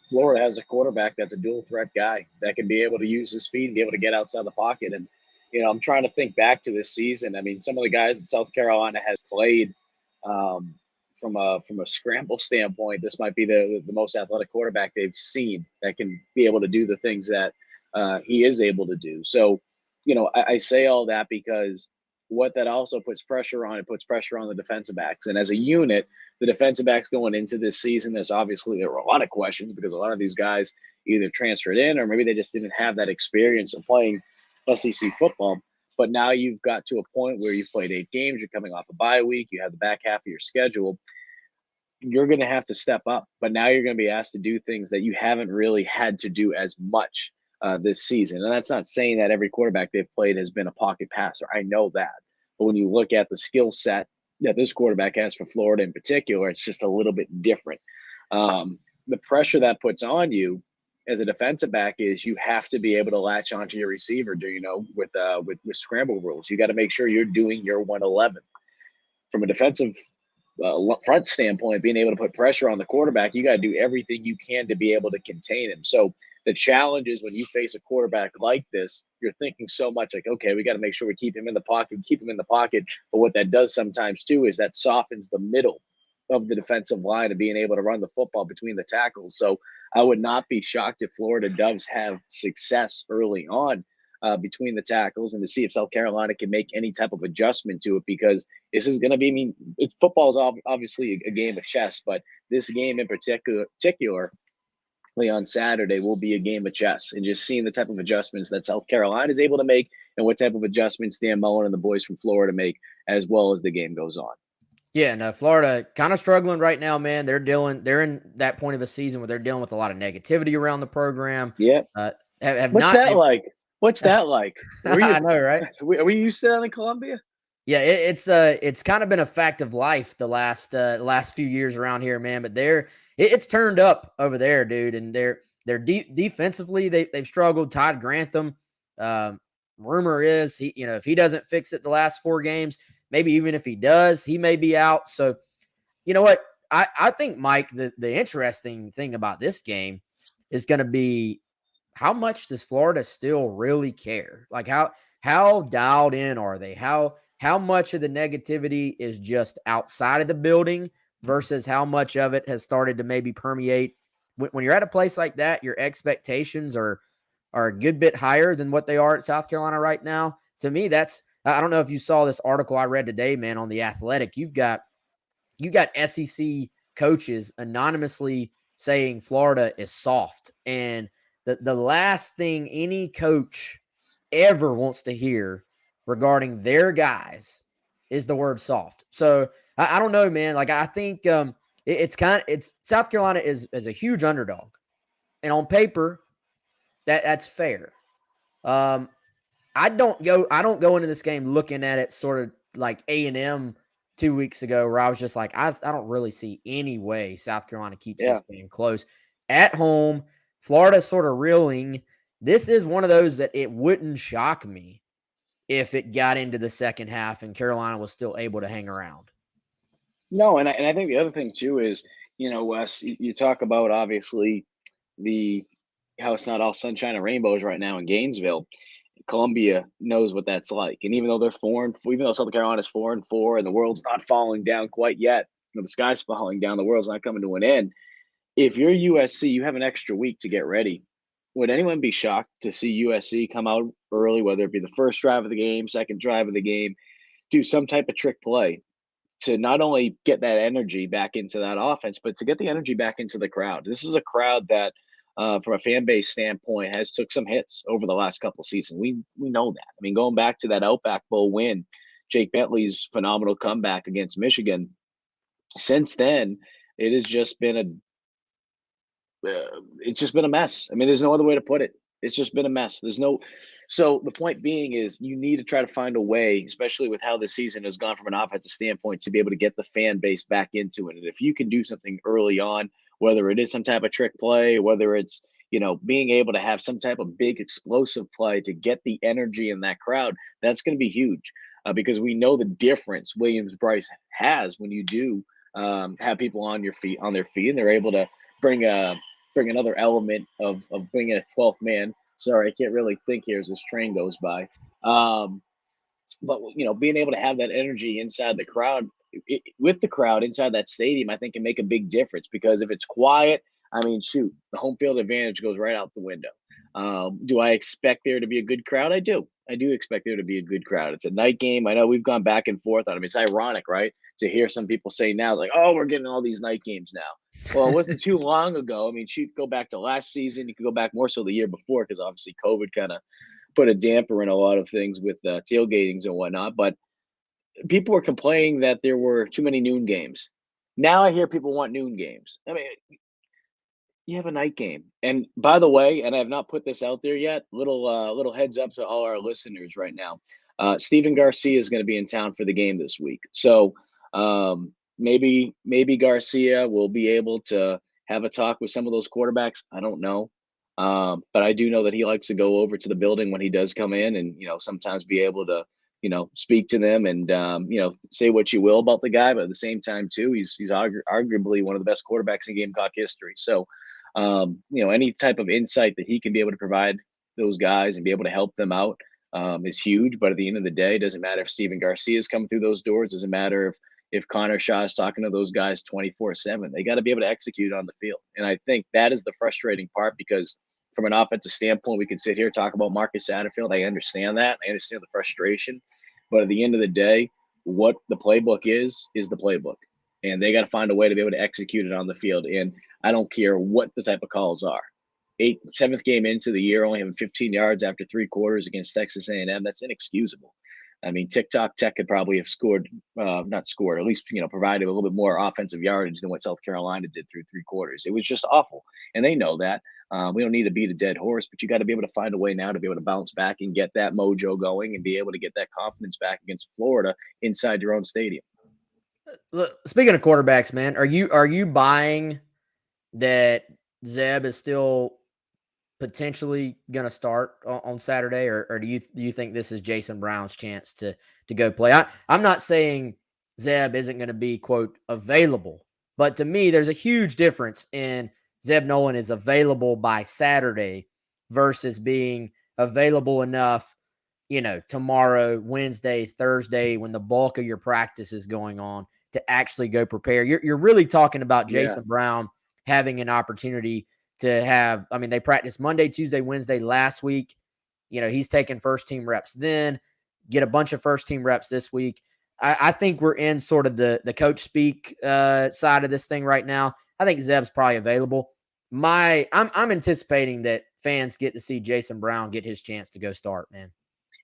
Florida has a quarterback that's a dual threat guy that can be able to use his feet and be able to get outside the pocket. And, I'm trying to think back to this season. I mean, some of the guys that South Carolina has played um, from a scramble standpoint, this might be the most athletic quarterback they've seen that can be able to do the things that he is able to do. So, I say all that because what that also puts pressure on, it puts pressure on the defensive backs. And as a unit, the defensive backs going into this season, there were a lot of questions because a lot of these guys either transferred in or maybe they just didn't have that experience of playing SEC football. But now you've got to a point where you've played 8 games, you're coming off a bye week, you have the back half of your schedule. You're going to have to step up, but now you're going to be asked to do things that you haven't really had to do as much this season. And that's not saying that every quarterback they've played has been a pocket passer. I know that. But when you look at the skill set that this quarterback has for Florida in particular, it's just a little bit different. The pressure that puts on you as a defensive back is you have to be able to latch onto your receiver, with scramble rules. You got to make sure you're doing your 111. From a defensive front standpoint, being able to put pressure on the quarterback, you got to do everything you can to be able to contain him. So the challenge is when you face a quarterback like this, you're thinking so much like, okay, we got to make sure we keep him in the pocket. But what that does sometimes too is that softens the middle of the defensive line and being able to run the football between the tackles. So I would not be shocked if Florida does have success early on between the tackles and to see if South Carolina can make any type of adjustment to it, because this is going to be, football is obviously a game of chess, but this game in particular on Saturday will be a game of chess, and just seeing the type of adjustments that South Carolina is able to make and what type of adjustments Dan Mullen and the boys from Florida make as well as the game goes on. Yeah, no, Florida kind of struggling right now, man. They're in that point of the season where they're dealing with a lot of negativity around the program. Yeah. What's that like? I know, right? Were you used to that in Columbia? Yeah, it's kind of been a fact of life the last few years around here, man. But it's turned up over there, dude. And they're defensively they've struggled. Todd Grantham, rumor is if he doesn't fix it the last 4 games, maybe even if he does, he may be out. So you know what? I think, Mike, the interesting thing about this game is going to be how much does Florida still really care? Like how dialed in are they? How much of the negativity is just outside of the building versus how much of it has started to maybe permeate? When you're at a place like that, your expectations are a good bit higher than what they are at South Carolina right now. To me, I don't know if you saw this article I read today, man, on The Athletic. You got SEC coaches anonymously saying Florida is soft. And the last thing any coach ever wants to hear regarding their guys is the word soft. So I don't know, man. Like, I think it's South Carolina is a huge underdog. And on paper, that's fair. I don't go into this game looking at it sort of like A&M 2 weeks ago, where I was just like, I don't really see any way South Carolina keeps this game close. At home, Florida sort of reeling. This is one of those that it wouldn't shock me if it got into the second half and Carolina was still able to hang around. No, and I think the other thing too is, Wes, you talk about obviously how it's not all sunshine and rainbows right now in Gainesville. Columbia knows what that's like, and even though even though South Carolina's 4-4, and the world's not falling down quite yet, the sky's falling down, the world's not coming to an end. If you're USC, you have an extra week to get ready. Would anyone be shocked to see USC come out early, whether it be the first drive of the game, second drive of the game, do some type of trick play to not only get that energy back into that offense, but to get the energy back into the crowd? This is a crowd that, from a fan base standpoint, has took some hits over the last couple of seasons. We know that. I mean, going back to that Outback Bowl win, Jake Bentley's phenomenal comeback against Michigan. Since then, it has just been it's just been a mess. I mean, there's no other way to put it. It's just been a mess. So the point being is you need to try to find a way, especially with how the season has gone from an offensive standpoint, to be able to get the fan base back into it. And if you can do something early on, whether it is some type of trick play, whether it's, being able to have some type of big explosive play to get the energy in that crowd, that's going to be huge, because we know the difference Williams-Brice has when you do have people on their feet, and they're able to bring another element of bringing a 12th man. Sorry, I can't really think here as this train goes by. But being able to have that energy inside the crowd, with the crowd inside that stadium, I think can make a big difference, because if it's quiet, I mean, shoot, the home field advantage goes right out the window. Do I expect there to be a good crowd? I do. I do expect there to be a good crowd. It's a night game. I know we've gone back and forth on it. It's ironic, right? To hear some people say now, like, oh, we're getting all these night games now. Well, it wasn't too long ago. I mean, shoot, go back to last season. You could go back more so the year before, because obviously COVID kind of put a damper in a lot of things with tailgatings and whatnot. But people were complaining that there were too many noon games. Now I hear people want noon games. I mean, you have a night game. And by the way, and I have not put this out there yet, little heads up to all our listeners right now. Steven Garcia is going to be in town for the game this week. So maybe Garcia will be able to have a talk with some of those quarterbacks. I don't know. But I do know that he likes to go over to the building when he does come in, and sometimes be able to speak to them, and say what you will about the guy, but at the same time too, he's arguably one of the best quarterbacks in Gamecock history. So any type of insight that he can be able to provide those guys and be able to help them out is huge. But at the end of the day, it doesn't matter if Steven Garcia is coming through those doors. It doesn't matter if Connor Shaw is talking to those guys 24/7. They got to be able to execute on the field. And I think that is the frustrating part, because from an offensive standpoint, we can sit here, talk about Marcus Satterfield. I understand that. I understand the frustration. But at the end of the day, what the playbook is the playbook. And they got to find a way to be able to execute it on the field. And I don't care what the type of calls are. Seventh game into the year, only having 15 yards after 3 quarters against Texas A&M, that's inexcusable. I mean, TikTok Tech could probably have not scored, at least, provided a little bit more offensive yardage than what South Carolina did through 3 quarters. It was just awful. And they know that. We don't need to beat a dead horse, but you got to be able to find a way now to be able to bounce back and get that mojo going and be able to get that confidence back against Florida inside your own stadium. Look, speaking of quarterbacks, man, are you buying that Zeb is still potentially going to start on Saturday, or do you think this is Jason Brown's chance to go play? I'm not saying Zeb isn't going to be, quote, available, but to me, there's a huge difference in Zeb Nolan is available by Saturday versus being available enough, tomorrow, Wednesday, Thursday, when the bulk of your practice is going on, to actually go prepare. You're really talking about Jason Brown having an opportunity to have, I mean, they practiced Monday, Tuesday, Wednesday last week. He's taking first team reps, then get a bunch of first team reps this week. I think we're in sort of the coach speak side of this thing right now. I think Zeb's probably available. I'm anticipating that fans get to see Jason Brown get his chance to go start, man.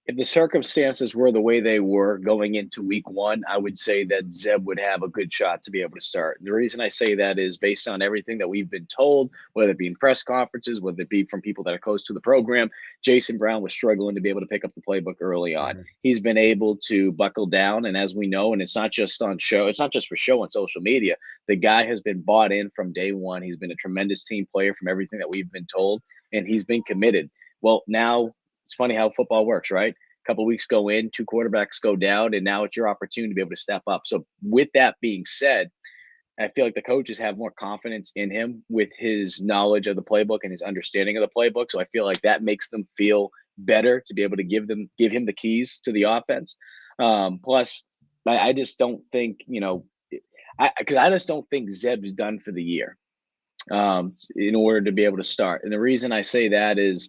If the circumstances were the way they were going into week 1, I would say that Zeb would have a good shot to be able to start. The reason I say that is based on everything that we've been told, whether it be in press conferences, whether it be from people that are close to the program. Jason Brown was struggling to be able to pick up the playbook early on. Mm-hmm. He's been able to buckle down. And as we know, and it's not just on show, it's not just for show on social media. The guy has been bought in from day one. He's been a tremendous team player from everything that we've been told, and he's been committed. Well, now it's funny how football works, right? A couple of weeks go in, 2 quarterbacks go down, and now it's your opportunity to be able to step up. So with that being said, I feel like the coaches have more confidence in him with his knowledge of the playbook and his understanding of the playbook. So I feel like that makes them feel better to be able to give him the keys to the offense. Plus, I just don't think, because I just don't think Zeb's done for the year in order to be able to start. And the reason I say that is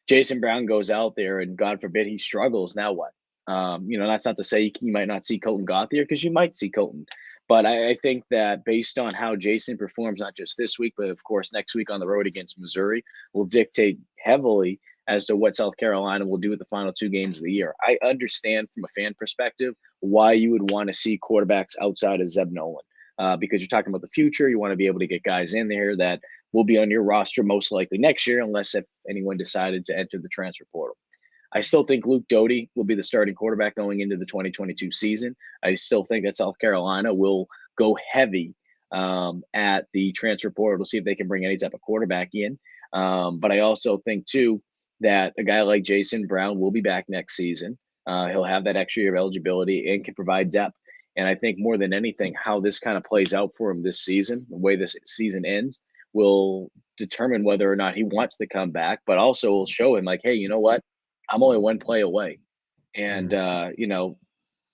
Jason Brown goes out there and God forbid he struggles. Now what? That's not to say you might not see Colton Gauthier, because you might see Colton. But I think that based on how Jason performs, not just this week, but of course next week on the road against Missouri, will dictate heavily as to what South Carolina will do with the final 2 games of the year. I understand from a fan perspective why you would want to see quarterbacks outside of Zeb Nolan, because you're talking about the future. You want to be able to get guys in there that will be on your roster most likely next year, unless if anyone decided to enter the transfer portal. I still think Luke Doty will be the starting quarterback going into the 2022 season. I still think that South Carolina will go heavy at the transfer portal to see if they can bring any type of quarterback in. But I also think, too, that a guy like Jason Brown will be back next season. He'll have that extra year of eligibility and can provide depth. And I think more than anything, how this kind of plays out for him this season, the way this season ends, will determine whether or not he wants to come back, but also will show him like, hey, you know what? I'm only one play away. And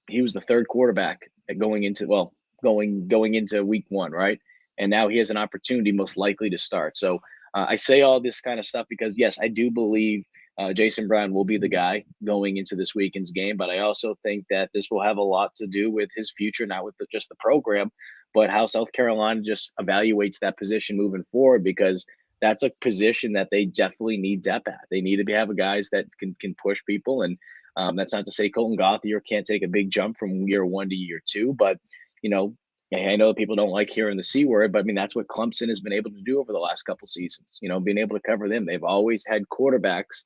he was the third quarterback going into going into week one, right? And now he has an opportunity most likely to start. So I say all this kind of stuff because yes, I do believe Jason Brown will be the guy going into this weekend's game, but I also think that this will have a lot to do with his future, not with just the program, but how South Carolina just evaluates that position moving forward, because that's a position that they definitely need depth at. They need to have guys that can push people, and that's not to say Colton Gauthier can't take a big jump from year one to year two, but I know people don't like hearing the C word, but I mean, that's what Clemson has been able to do over the last couple seasons, being able to cover them. They've always had quarterbacks,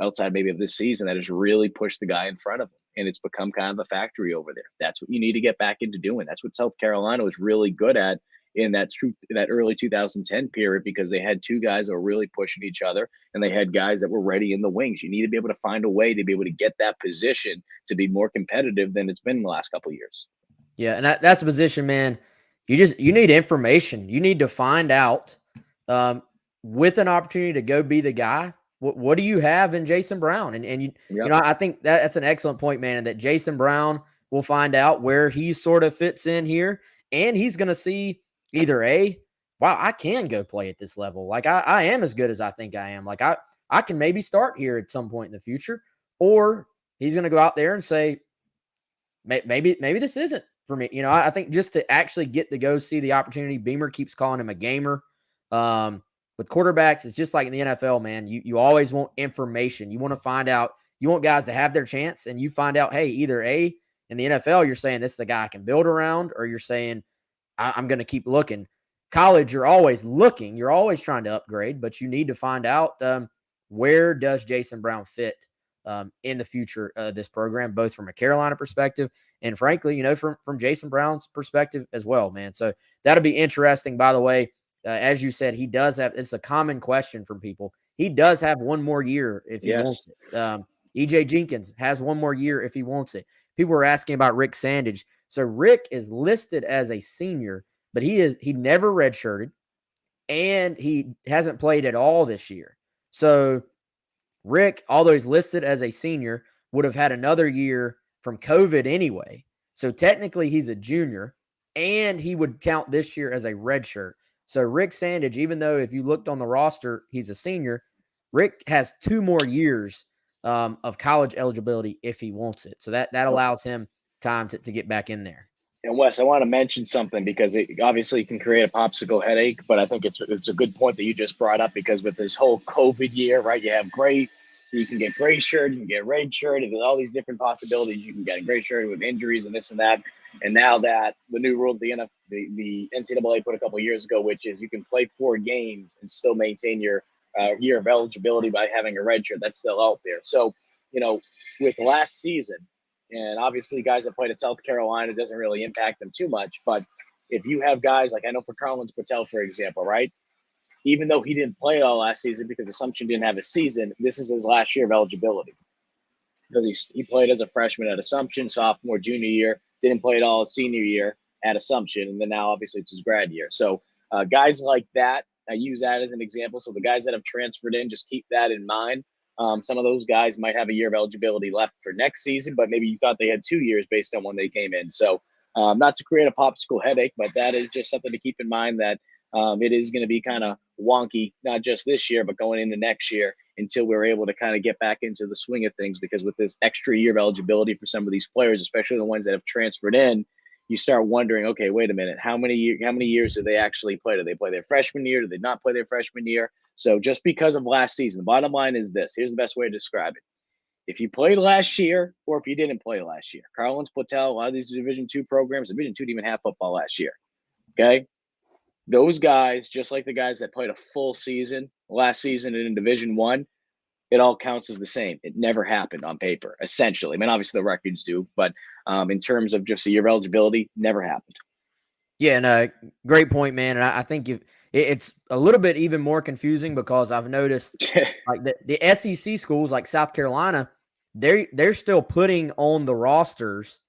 outside maybe of this season, that has really pushed the guy in front of them. And it's become kind of a factory over there. That's what you need to get back into doing. That's what South Carolina was really good at in that early 2010 period, because they had two guys that were really pushing each other, and they had guys that were ready in the wings. You need to be able to find a way to be able to get that position to be more competitive than it's been in the last couple of years. Yeah, and that's a position, man. You need information. You need to find out with an opportunity to go be the guy. What do you have in Jason Brown? And I think that's an excellent point, man. And that Jason Brown will find out where he sort of fits in here, and he's going to see either wow, I can go play at this level. Like I am as good as I think I am. Like I can maybe start here at some point in the future, or he's going to go out there and say, maybe this isn't for me. I think just to actually get to go see the opportunity, Beamer keeps calling him a gamer. With quarterbacks, it's just like in the NFL, man. You always want information. You want to find out. You want guys to have their chance, and you find out, hey, either in the NFL, you're saying this is the guy I can build around, or you're saying I'm going to keep looking. College, you're always looking. You're always trying to upgrade, but you need to find out where does Jason Brown fit in the future of this program, both from a Carolina perspective and, frankly, from Jason Brown's perspective as well, man. So that'll be interesting. By the way, as you said, he does have – it's a common question from people. He does have one more year if he wants it. E.J. Jenkins has one more year if he wants it. People were asking about Rick Sandage. So Rick is listed as a senior, but he never redshirted, and he hasn't played at all this year. So Rick, although he's listed as a senior, would have had another year from COVID anyway. So technically he's a junior, and he would count this year as a redshirt. So Rick Sandage, even though if you looked on the roster, he's a senior, Rick has 2 more years of college eligibility if he wants it. So that allows him time to get back in there. And Wes, I want to mention something because it obviously can create a popsicle headache, but I think it's a good point that you just brought up, because with this whole COVID year, right, you can get gray shirt, you can get red shirt, and there's all these different possibilities. You can get a gray shirt with injuries and this and that. And now that the new rule the NCAA put a couple of years ago, which is you can play 4 games and still maintain your year of eligibility by having a red shirt, that's still out there. So, with last season, and obviously guys that played at South Carolina, doesn't really impact them too much. But if you have guys like, I know for Collyn Taylor, for example, right? Even though he didn't play all last season because Assumption didn't have a season, this is his last year of eligibility. Because he played as a freshman at Assumption, sophomore, junior year, didn't play at all his senior year at Assumption, and then now obviously it's his grad year. So guys like that, I use that as an example. So the guys that have transferred in, just keep that in mind. Some of those guys might have a year of eligibility left for next season, but maybe you thought they had 2 years based on when they came in. So not to create a popsicle headache, but that is just something to keep in mind, that it is going to be kind of wonky, not just this year, but going into next year, until we're able to kind of get back into the swing of things. Because with this extra year of eligibility for some of these players, especially the ones that have transferred in, you start wondering, okay, wait a minute, how many years do they actually play? Do they play their freshman year? Do they not play their freshman year? So just because of last season, the bottom line is this. Here's the best way to describe it. If you played last year, or if you didn't play last year, Collyn Taylor, a lot of these Division II programs, Division II didn't even have football last year. Okay? Those guys, just like the guys that played a full season last season in Division I, it all counts as the same. It never happened on paper, essentially. I mean, obviously the records do, but in terms of just the year of eligibility, never happened. Yeah, and great point, man. And I think it's a little bit even more confusing, because I've noticed like the SEC schools like South Carolina, they're still putting on the rosters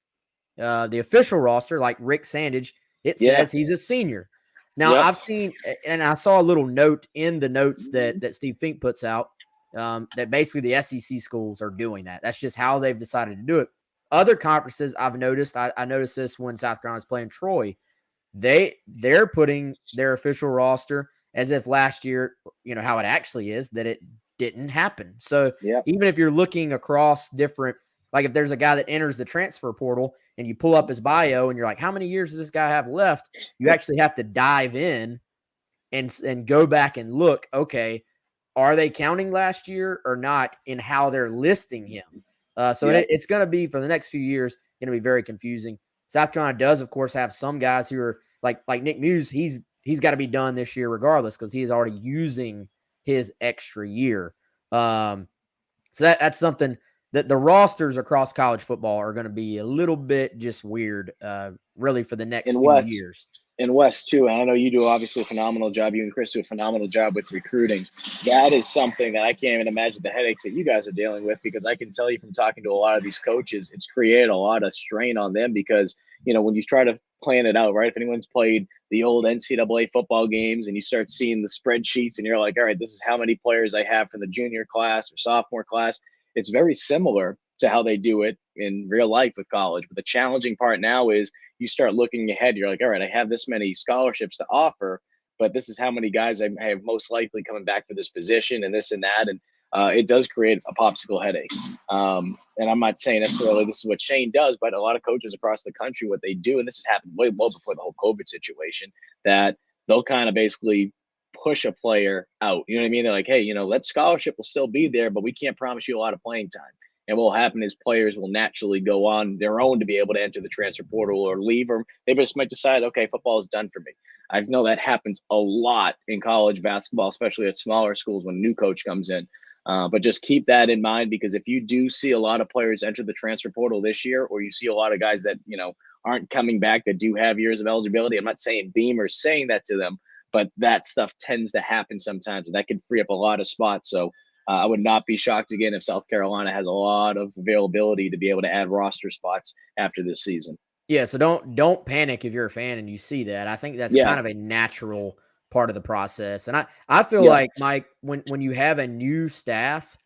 the official roster, like Rick Sandage, it Yeah. says he's a senior. Now, Yep. I've seen, and I saw a little note in the notes that Steve Fink puts out that basically the SEC schools are doing that. That's just how they've decided to do it. Other conferences, I've noticed, I noticed this when South Carolina's playing Troy, they're putting their official roster as if last year, how it actually is, that it didn't happen. So Yep. even if you're looking across different, like if there's a guy that enters the transfer portal and you pull up his bio and you're like, how many years does this guy have left? You actually have to dive in and go back and look, okay, are they counting last year or not in how they're listing him? So Yep. it's going to be, for the next few years, going to be very confusing. South Carolina does, of course, have some guys who are like Nick Muse. He's got to be done this year regardless because he is already using his extra year. So that's something that the rosters across college football are going to be a little bit just weird, really, for the next And few Wes, years. And Wes too, and I know you do obviously a phenomenal job. You and Chris do a phenomenal job with recruiting. That is something that I can't even imagine the headaches that you guys are dealing with, because I can tell you from talking to a lot of these coaches, it's created a lot of strain on them because, when you try to plan it out, right? If anyone's played the old NCAA football games and you start seeing the spreadsheets and you're like, all right, this is how many players I have for the junior class or sophomore class. It's very similar to how they do it in real life with college. But the challenging part now is you start looking ahead. You're like, all right, I have this many scholarships to offer, but this is how many guys I have most likely coming back for this position and this and that. And it does create a popsicle headache. And I'm not saying necessarily this is what Shane does, but a lot of coaches across the country, what they do, and this has happened way well before the whole COVID situation, that they'll kind of basically push a player out. You know what I mean? They're like, hey, that scholarship will still be there, but we can't promise you a lot of playing time. And what will happen is players will naturally go on their own to be able to enter the transfer portal or leave, or they just might decide, okay, football is done for me. I know that happens a lot in college basketball, especially at smaller schools when a new coach comes in. But just keep that in mind, because if you do see a lot of players enter the transfer portal this year, or you see a lot of guys that, aren't coming back that do have years of eligibility, I'm not saying Beamer's saying that to them, but that stuff tends to happen sometimes, and that can free up a lot of spots. So I would not be shocked again if South Carolina has a lot of availability to be able to add roster spots after this season. Yeah, so don't panic if you're a fan and you see that. I think that's kind of a natural part of the process. And I feel like, Mike, when you have a new staff,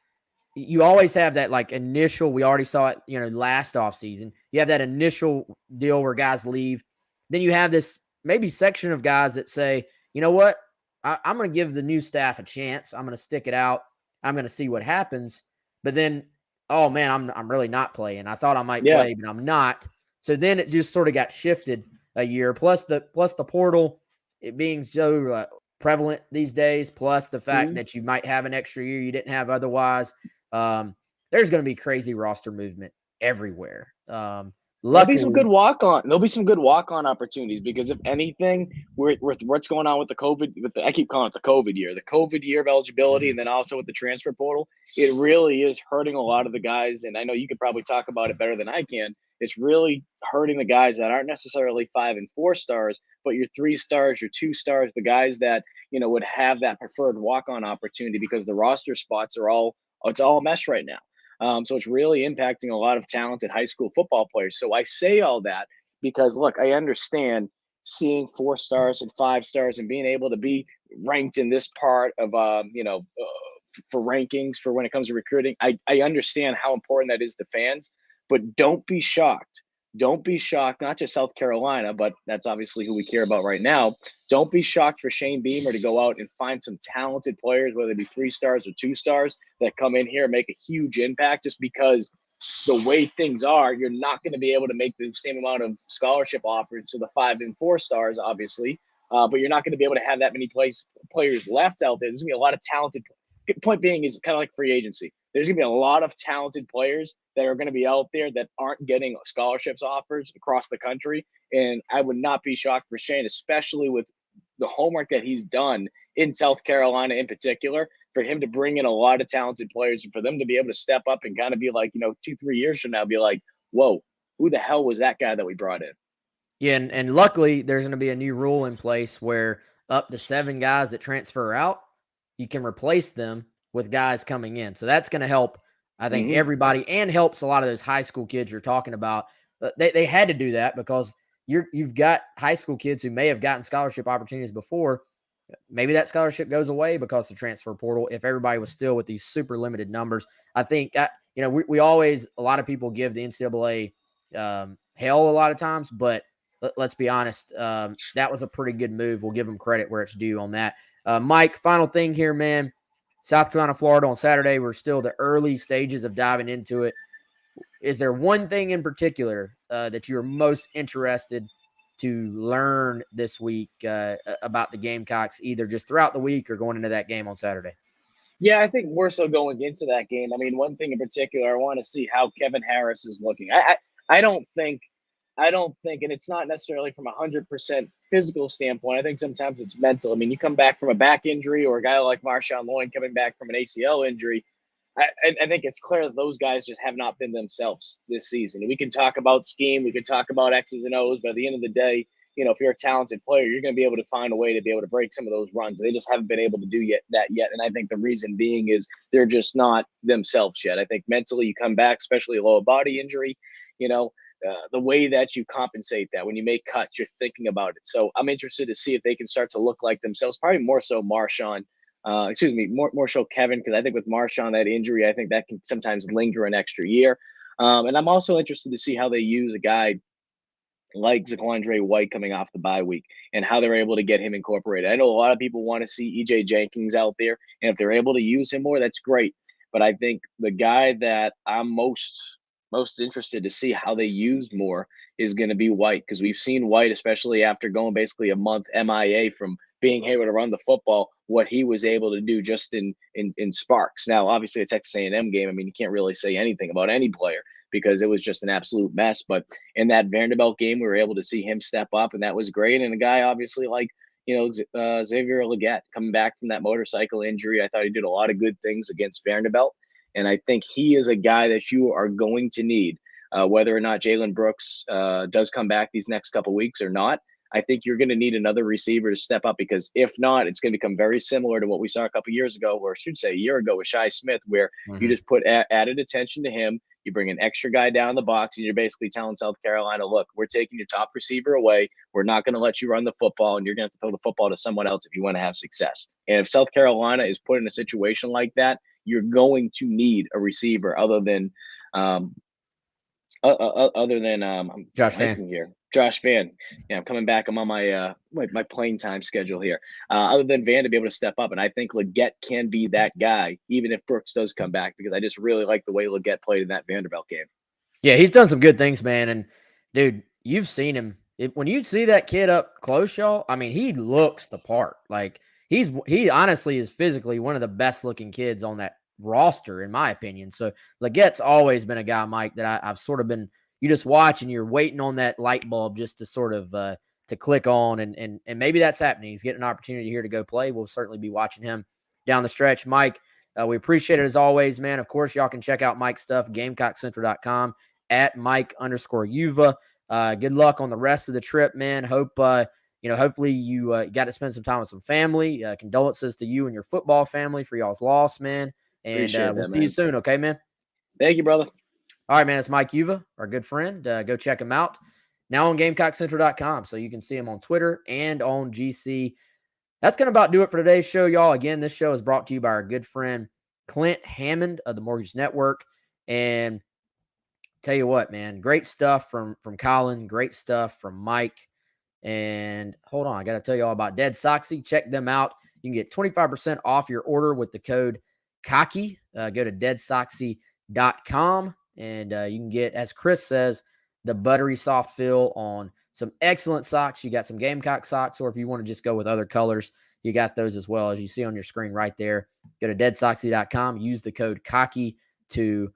you always have that like initial, we already saw it, last offseason. You have that initial deal where guys leave. Then you have this maybe section of guys that say, you know what? I'm going to give the new staff a chance. I'm going to stick it out. I'm going to see what happens. But then, oh man, I'm really not playing. I thought I might play, but I'm not. So then it just sort of got shifted a year. Plus the portal, it being so prevalent these days. Plus the fact that you might have an extra year you didn't have otherwise. There's going to be crazy roster movement everywhere. There'll be some good walk-on. There'll be some good walk-on opportunities, because if anything, with what's going on with the COVID, I keep calling it the COVID year of eligibility, and then also with the transfer portal, it really is hurting a lot of the guys. And I know you could probably talk about it better than I can. It's really hurting the guys that aren't necessarily 5 and 4 stars, but your 3 stars, your 2 stars, the guys that would have that preferred walk-on opportunity, because the roster spots it's all a mess right now. So it's really impacting a lot of talented high school football players. So I say all that because, look, I understand seeing 4 stars and 5 stars and being able to be ranked in this part of, for rankings for when it comes to recruiting. I understand how important that is to fans, but don't be shocked. Don't be shocked, not just South Carolina, but that's obviously who we care about right now. Don't be shocked for Shane Beamer to go out and find some talented players, whether it be 3 stars or 2 stars, that come in here and make a huge impact, just because the way things are, you're not going to be able to make the same amount of scholarship offers to the 5 and 4 stars, obviously, but you're not going to be able to have that many players left out there. There's going to be a lot of talented. Point being is kind of like free agency. There's going to be a lot of talented players that are going to be out there that aren't getting scholarships offers across the country. And I would not be shocked for Shane, especially with the homework that he's done in South Carolina in particular, for him to bring in a lot of talented players and for them to be able to step up and kind of be like, 2-3 years from now, be like, whoa, who the hell was that guy that we brought in? Yeah, and luckily there's going to be a new rule in place where up to 7 guys that transfer out, you can replace them with guys coming in. So that's going to help, I think, everybody, and helps a lot of those high school kids you're talking about They had to do that because you've got high school kids who may have gotten scholarship opportunities before. Maybe that scholarship goes away because of the transfer portal. If everybody was still with these super limited numbers, I think, we always, a lot of people give the NCAA hell a lot of times, but let's be honest. That was a pretty good move. We'll give them credit where it's due on that. Mike, final thing here, man. South Carolina, Florida on Saturday. We're still the early stages of diving into it. Is there one thing in particular that you're most interested to learn this week about the Gamecocks, either just throughout the week or going into that game on Saturday? Yeah, I think more so going into that game. I mean, one thing in particular, I want to see how Kevin Harris is looking. I don't think, and it's not necessarily from 100% physical standpoint. I think sometimes it's mental. I mean, you come back from a back injury, or a guy like Marshawn Lloyd coming back from an ACL injury. I think it's clear that those guys just have not been themselves this season. And we can talk about scheme, we can talk about X's and O's, but at the end of the day, if you're a talented player, you're going to be able to find a way to be able to break some of those runs. They just haven't been able to do that yet. And I think the reason being is they're just not themselves yet. I think mentally you come back, especially a lower body injury, the way that you compensate that when you make cuts, you're thinking about it. So I'm interested to see if they can start to look like themselves, probably more so Marshawn. More so Kevin, because I think with Marshawn, that injury, I think that can sometimes linger an extra year. And I'm also interested to see how they use a guy like Zaquandre White coming off the bye week and how they're able to get him incorporated. I know a lot of people want to see EJ Jenkins out there, and if they're able to use him more, that's great. But I think the guy that I'm most interested to see how they use more is going to be White, because we've seen White, especially after going basically a month MIA from being able to run the football, what he was able to do just in sparks. Now, obviously, a Texas A&M game, I mean, you can't really say anything about any player because it was just an absolute mess. But in that Vanderbilt game, we were able to see him step up, and that was great. And a guy, obviously, like Xavier Legette, coming back from that motorcycle injury, I thought he did a lot of good things against Vanderbilt. And I think he is a guy that you are going to need, whether or not Jalen Brooks does come back these next couple of weeks or not. I think you're going to need another receiver to step up, because if not, it's going to become very similar to what we saw a couple of years ago, or I should say a year ago with Shi Smith, where you just put added attention to him. You bring an extra guy down the box, and you're basically telling South Carolina, look, we're taking your top receiver away. We're not going to let you run the football, and you're going to have to throw the football to someone else if you want to have success. And if South Carolina is put in a situation like that, you're going to need a receiver other than Josh Vann here. Josh Vann. Yeah, I'm coming back. I'm on my my playing time schedule here. Other than Vann to be able to step up, and I think Legette can be that guy, even if Brooks does come back, because I just really like the way Legette played in that Vanderbilt game. Yeah, he's done some good things, man. And dude, you've seen him. When you see that kid up close, y'all, I mean, he looks the part. Like he honestly is physically one of the best looking kids on that roster, in my opinion. So Legette's always been a guy, Mike, that I've sort of been, you just watch and you're waiting on that light bulb just to sort of to click on, and maybe that's happening. He's getting an opportunity here to go play. We'll certainly be watching him down the stretch. Mike, we appreciate it as always, man. Of course, y'all can check out Mike's stuff, GamecockCentral.com, at Mike_Uva. Good luck on the rest of the trip, man. Hopefully you got to spend some time with some family. Condolences to you and your football family for y'all's loss, man. And we'll see you soon, okay, man? Thank you, brother. All right, man. It's Mike Uva, our good friend. Go check him out. Now on GamecockCentral.com, so you can see him on Twitter and on GC. That's going to about do it for today's show, y'all. Again, this show is brought to you by our good friend Clint Hammond of the Mortgage Network. And tell you what, man, great stuff from Collyn, great stuff from Mike. And hold on, I got to tell you all about Dead Soxy. Check them out. You can get 25% off your order with the code COCKY. Go to deadsoxy.com, and you can get, as Chris says, the buttery soft feel on some excellent socks. You got some Gamecock socks, or if you want to just go with other colors, you got those as well, as you see on your screen right there. Go to deadsoxy.com. Use the code COCKY to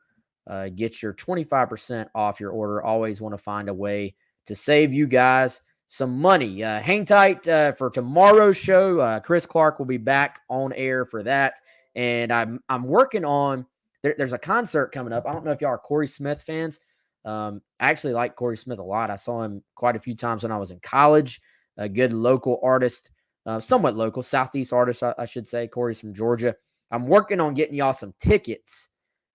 get your 25% off your order. Always want to find a way to save you guys some money. Hang tight for tomorrow's show. Chris Clark will be back on air for that. And I'm working on, there's a concert coming up. I don't know if y'all are Corey Smith fans. I actually like Corey Smith a lot. I saw him quite a few times when I was in college. A good local artist, somewhat local, Southeast artist, I should say. Corey's from Georgia. I'm working on getting y'all some tickets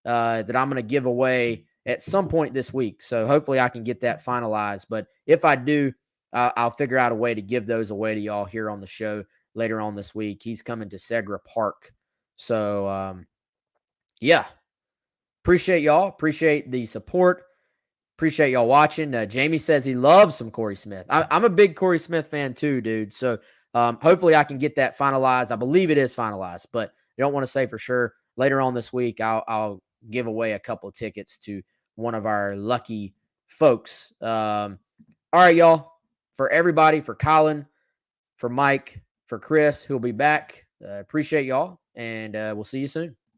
that I'm going to give away at some point this week. So hopefully I can get that finalized. But if I do, I'll figure out a way to give those away to y'all here on the show later on this week. He's coming to Segra Park. So, yeah, appreciate y'all. Appreciate the support. Appreciate y'all watching. Jamie says he loves some Corey Smith. I'm a big Corey Smith fan too, dude. So hopefully I can get that finalized. I believe it is finalized, but I don't want to say for sure. Later on this week, I'll give away a couple of tickets to one of our lucky folks. All right, y'all. For everybody, for Collyn, for Mike, for Chris, who'll be back. Appreciate y'all, and we'll see you soon.